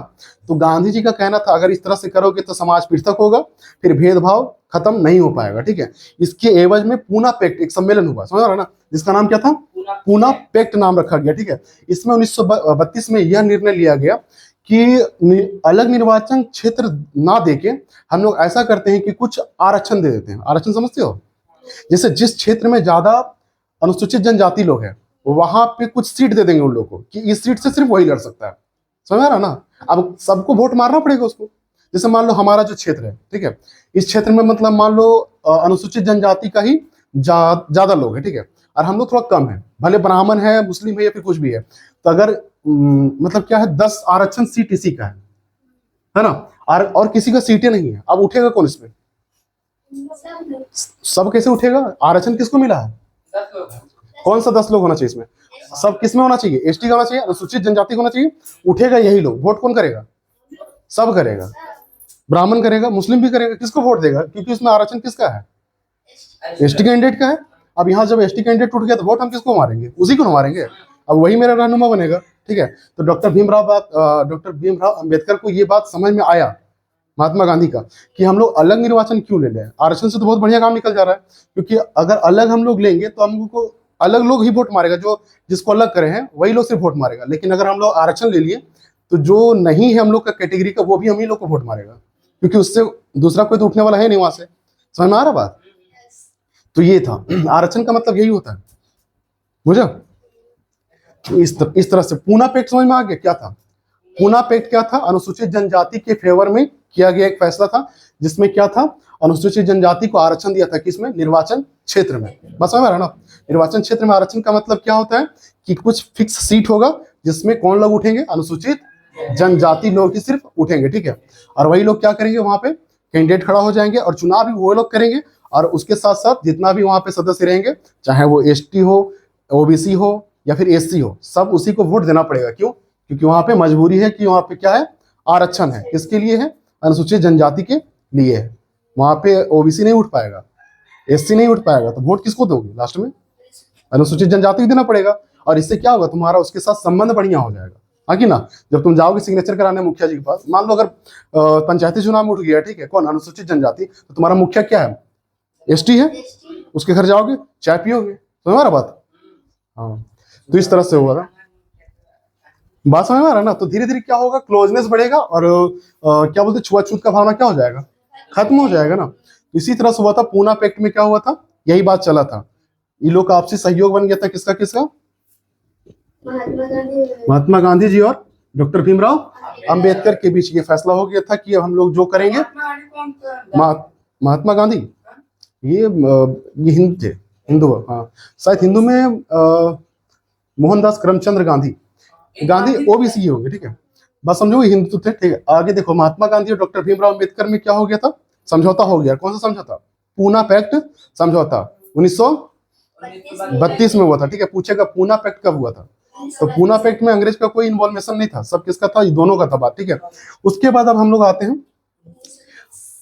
तो गांधी जी का कहना था अगर इस तरह से करोगे तो समाज पृथक होगा, फिर भेदभाव खत्म नहीं हो पाएगा, ठीक है। इसके एवज में पूना पैक्ट एक सम्मेलन हुआ, समझ रहा ना, जिसका नाम क्या था? पूना पैक्ट नाम रखा गया, ठीक है। इसमें 1932 में यह निर्णय लिया गया कि अलग निर्वाचन क्षेत्र ना देके हम लोग ऐसा करते हैं कि कुछ आरक्षण दे देते हैं। आरक्षण समझते हो? जैसे जिस क्षेत्र में ज्यादा अनुसूचित जनजाति लोग हैं, वहां पे कुछ सीट दे देंगे उन लोगों को कि इस सीट से सिर्फ वही लड़ सकता है। समझ रहा ना? अब सबको वोट मारना पड़ेगा उसको। जैसे मान लो हमारा जो क्षेत्र है, ठीक है, इस क्षेत्र में मतलब मान लो अनुसूचित जनजाति का ही ज्यादा लोग है, ठीक है, और हम लोग थोड़ा कम है, भले ब्राह्मण है, मुस्लिम है या फिर कुछ भी है, तो अगर मतलब क्या है, 10 आरक्षण सीट इसी का है ना, और किसी का सीटें नहीं है, अब उठेगा कौन इसमें? सब कैसे उठेगा? आरक्षण किसको मिला है? 10 लोग हैं। कौन सा 10 लोग होना चाहिए इसमें? सब किसमें होना चाहिए? एसटी का होना चाहिए, अनुसूचित जनजाति का होना चाहिए। उठेगा यही लोग, वोट कौन करेगा? सब करेगा। ब्राह्मण करेगा, मुस्लिम भी करेगा, किसको वोट देगा? क्योंकि उसमें आरक्षण किसका है? एसटी कैंडिडेट का है। अब यहाँ जब एसटी कैंडिडेट उठ गया तो वोट हम किसको मारेंगे? उसी को मारेंगे। अब वही मेरा रहनुमा बनेगा, ठीक है। तो डॉक्टर भीमराव अंबेडकर को ये बात समझ में आया, महात्मा गांधी का, कि हम लोग अलग निर्वाचन क्यों ले लें? आरक्षण से तो बहुत बढ़िया काम निकल जा रहा है, क्योंकि अगर अलग हम लोग लेंगे तो हमको अलग लोग ही वोट मारेगा, जो जिसको अलग करे हैं वही लोग सिर्फ वोट मारेगा। लेकिन अगर हम लोग आरक्षण ले लिए तो जो नहीं है हम लोग का कैटेगरी का, वो भी हम ही लोग को वोट मारेगा, क्योंकि उससे दूसरा कोई तो उठने वाला है नहीं वहां से। समझ में आ रहा बात? तो ये था आरक्षण का मतलब यही होता है, बुझा? तो इस तरह से पूना पैक्ट समझ में आ गया क्या था? पूना पैक्ट क्या था? अनुसूचित जनजाति के फेवर में किया गया एक फैसला था, जिसमें क्या था, अनुसूचित जनजाति को आरक्षण दिया था, किसमें? निर्वाचन क्षेत्र में। बस समझ रहा ना? निर्वाचन क्षेत्र में आरक्षण का मतलब क्या होता है कि कुछ फिक्स सीट होगा जिसमें कौन लोग उठेंगे? अनुसूचित जनजाति लोग ही सिर्फ उठेंगे, ठीक है। और वही लोग क्या करेंगे? वहां पे कैंडिडेट खड़ा हो जाएंगे और चुनाव भी वो लोग करेंगे, और उसके साथ साथ जितना भी वहां पे सदस्य रहेंगे, चाहे वो एसटी हो, ओबीसी हो या फिर एससी हो, सब उसी को वोट देना पड़ेगा। क्यों? क्योंकि वहां पे मजबूरी है कि वहां पे क्या है? आरक्षण है। किसके लिए है? अनुसूचित जनजाति के लिए है। वहां पे ओबीसी नहीं उठ पाएगा, एससी नहीं उठ पाएगा, तो वोट किसको दोगे लास्ट में? अनुसूचित जनजाति को देना पड़ेगा। और इससे क्या होगा? तुम्हारा उसके साथ संबंध बढ़िया हो जाएगा, हाँ कि ना? जब तुम जाओगे सिग्नेचर कराने मुखिया जी के पास, मान लो अगर पंचायती चुनाव में उठ गया, ठीक है, कौन? अनुसूचित जनजाति, तो तुम्हारा मुखिया क्या है? एसटी है। उसके घर जाओगे, चाय पियोगे। समझ में आ रहा बात? हाँ, तो इस तरह से हुआ था। बात समझ में आ रहा है ना? तो धीरे धीरे क्या होगा? क्लोजनेस बढ़ेगा और क्या बोलते, छुआछूत का भावना क्या हो जाएगा? खत्म हो जाएगा ना। तो इसी तरह से हुआ था पूना पैक्ट में। क्या हुआ था? यही बात चला था। ये लोग का आपसी सहयोग बन गया था। किसका किसका? महात्मा गांधी जी और डॉक्टर भीमराव अंबेडकर के बीच ये फैसला हो गया था कि अब हम लोग जो करेंगे। महात्मा गांधी ये हिंदू थे, हिंदू, हाँ शायद हिंदू में मोहनदास करमचंद्र गांधी, गांधी ओबीसी होंगे, ठीक है। बस समझो हिंदू थे, ठीक है। आगे देखो, महात्मा गांधी और डॉक्टर भीमराव अंबेडकर में क्या हो गया था? समझौता हो गया। कौन सा समझौता? पूना पैक्ट समझौता 1932 में हुआ था, ठीक है। पूछेगा पूना पैक्ट कब हुआ था? तो पूना पैक्ट में अंग्रेज का कोई इन्वॉल्वेशन नहीं था, सब किसका था? ये दोनों का था बात, ठीक है। उसके बाद अब हम लोग आते हैं,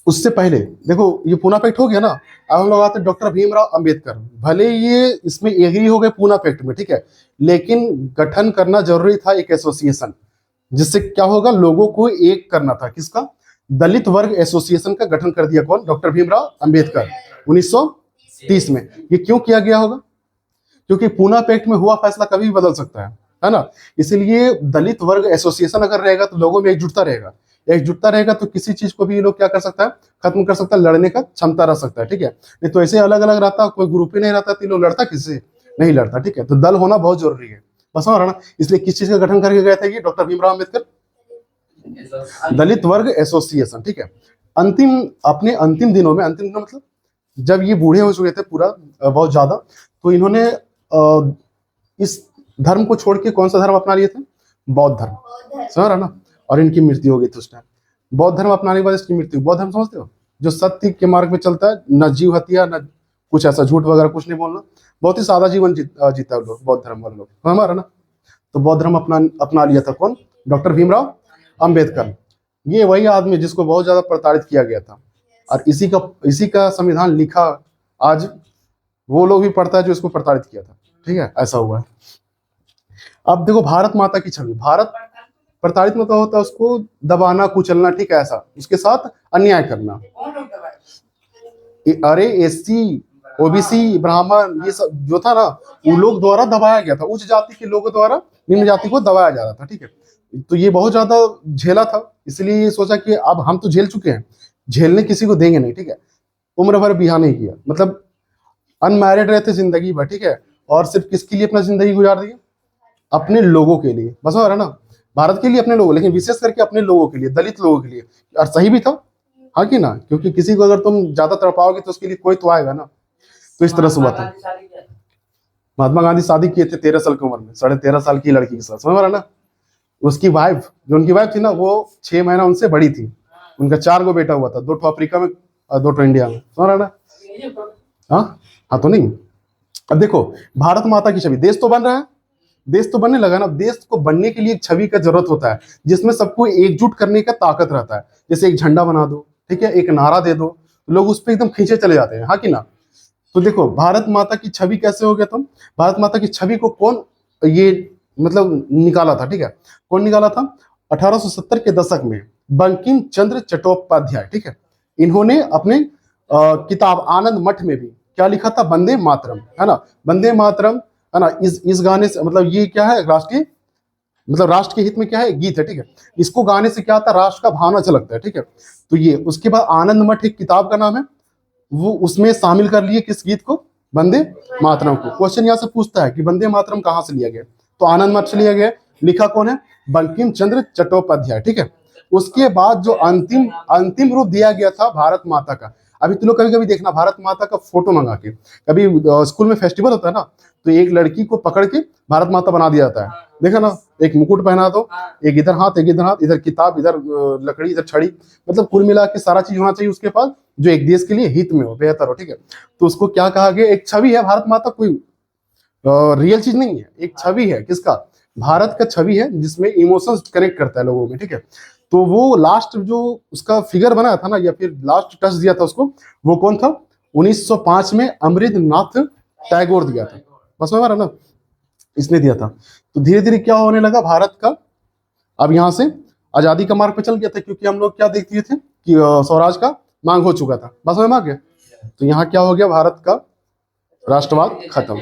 उससे पहले देखो ये पूना पैक्ट हो गया ना, अब हम लोग आते हैं डॉक्टर भीमराव अंबेडकर। भले ये इसमें एग्री हो गए पूना पैक्ट में, ठीक है, लेकिन गठन करना जरूरी था एक एसोसिएशन, जिससे क्या होगा? लोगों को एक करना था। किसका? दलित वर्ग एसोसिएशन का गठन कर दिया। कौन? डॉक्टर भीमराव अंबेडकर 1930 में। ये क्यों किया गया होगा? क्योंकि पूना पैक्ट में हुआ फैसला कभी भी बदल सकता है ना। इसलिए दलित वर्ग एसोसिएशन अगर रहेगा तो लोगों में एकजुटता रहेगा, एकजुटता रहेगा तो किसी चीज को भी ये लोग क्या कर सकता है? खत्म कर सकता है, लड़ने का क्षमता रह सकता है, ठीक है। नहीं तो ऐसे अलग अलग रहता, कोई ग्रुप ही नहीं रहता, तो लोग लड़ता किससे? नहीं लड़ता, ठीक है। तो दल होना बहुत जरूरी है, बस समझ रहा ना। इसलिए किस चीज का गठन करके गए थे ये डॉक्टर भीमराव अम्बेडकर? दलित वर्ग एसोसिएशन, ठीक है। अपने अंतिम दिनों में, अंतिम दिनों मतलब जब ये बूढ़े हो चुके थे पूरा बहुत ज्यादा, तो इन्होंने इस धर्म को छोड़ के कौन सा धर्म अपना लिए थे? बौद्ध धर्म, समझ रहा ना। और इनकी मृत्यु हो गई थी उस टाइम। बौद्ध धर्म अपनाने के बाद इसकी मृत्यु। बौद्ध धर्म समझते हो? जो सत्य के मार्ग में चलता है, न जीव हत्या, न कुछ ऐसा झूठ वगैरह कुछ नहीं बोलना, बहुत ही सादा जीवन जीता है लोग, बौद्ध धर्म वाले लोग, हमारा ना। तो बौद्ध धर्म अपना लिया था कौन? डॉक्टर भीमराव अंबेडकर। ये वही आदमी जिसको बहुत ज्यादा प्रताड़ित किया गया था, और इसी का संविधान लिखा आज वो लोग भी पढ़ता है जो इसको प्रताड़ित किया था, ठीक है। ऐसा हुआ है। अब देखो भारत माता की छवि, भारत प्रताड़ित मतलब होता है उसको दबाना, कुचलना, ठीक है, ऐसा उसके साथ अन्याय करना। अरे एससी, ओबीसी, ब्राह्मण, ये सब जो था ना, वो लोग द्वारा दबाया गया था, उच्च जाति के लोगों द्वारा निम्न जाति को दबाया जा रहा था, ठीक है। तो ये बहुत ज्यादा झेला था, इसलिए सोचा कि अब हम तो झेल चुके हैं, झेलने किसी को देंगे नहीं, ठीक है। उम्र भर बिहा नहीं किया, मतलब अनमैरिड रहते जिंदगी भर, ठीक है। और सिर्फ किसके लिए अपना जिंदगी गुजार दी? अपने लोगों के लिए, बस हो रहा ना, भारत के लिए, अपने लोगों, लेकिन विशेष करके अपने लोगों के लिए, दलित लोगों के लिए। और सही भी था, हाँ कि ना, क्योंकि किसी को अगर तुम ज्यादा तड़पाओगे तो उसके लिए कोई तो आएगा ना। तो इस तरह से हुआ था। महात्मा गांधी शादी किए थे 13 साल की उम्र में, 13.5 साल की लड़की के साथ, समझ रहा ना। उसकी वाइफ, जो उनकी वाइफ थी ना, वो 6 महीना उनसे बड़ी थी। उनका 4 गो बेटा हुआ था, 2 अफ्रीका में और 2 इंडिया में, समझ रहा ना। हाँ तो नहीं। अब देखो भारत माता की छवि, देश तो बन रहा है, देश तो बनने लगा ना। देश को बनने के लिए एक छवि का जरूरत होता है, जिसमें सबको एकजुट करने का ताकत रहता है। जैसे एक झंडा बना दो, ठीक है, एक नारा दे दो, लोग उस पर एकदम खींचे चले जाते हैं, हाँ कि ना। तो देखो भारत माता की छवि कैसे हो गया तुम? भारत माता की छवि को कौन ये मतलब निकाला था, ठीक है, कौन निकाला था? 1870 के दशक में बंकिम चंद्र चट्टोपाध्याय, ठीक है। इन्होंने अपने किताब आनंद मठ में भी क्या लिखा था? वंदे मातरम, है ना, वंदे मातरम, है ना। इस गाने से मतलब ये क्या है? राष्ट्रीय मतलब राष्ट्र के हित में क्या है, गीत है, ठीक है। इसको गाने से क्या आता है, राष्ट्र का भावना झलकता है, ठीक है। तो ये, उसके बाद आनंद मठ एक किताब का नाम है, वो उसमें शामिल कर लिए किस गीत को, वंदे मातरम को। क्वेश्चन यहाँ से पूछता है कि वंदे मातरम कहाँ से लिया गया, तो आनंद मठ से लिया गया। लिखा कौन है, बंकिम चंद्र चट्टोपाध्याय, ठीक है। उसके बाद जो अंतिम अंतिम रूप दिया गया था भारत माता का। अभी तुम लोग कभी कभी देखना भारत माता का फोटो मंगा के, कभी स्कूल में फेस्टिवल होता है ना, तो एक लड़की को पकड़ के भारत माता बना दिया जाता है, देखा ना, एक मुकुट पहना दो, एक इधर हाथ एक इधर हाथ, इधर किताब, इधर लकड़ी, इधर छड़ी, मतलब कुल मिला के सारा चीज होना चाहिए उसके पास जो एक देश के लिए हित में हो, बेहतर हो, ठीक है। तो उसको क्या कहा गया, एक छवि है भारत माता, कोई रियल चीज नहीं है, एक छवि है, किसका, भारत का छवि है, जिसमें इमोशंस कनेक्ट करता है लोगों में, ठीक है। तो वो लास्ट जो उसका फिगर बनाया था ना, या फिर लास्ट टच दिया था उसको, वो कौन था, 1905 में अमृतनाथ टैगोर दिया था, बस में हमारा ना, इसने दिया था। तो धीरे धीरे क्या होने लगा, भारत का अब यहाँ से आजादी का मार्ग पे चल गया था, क्योंकि हम लोग क्या देखते थे कि स्वराज का मांग हो चुका था, बस में आ गया। तो यहाँ क्या हो गया, भारत का राष्ट्रवाद खत्म।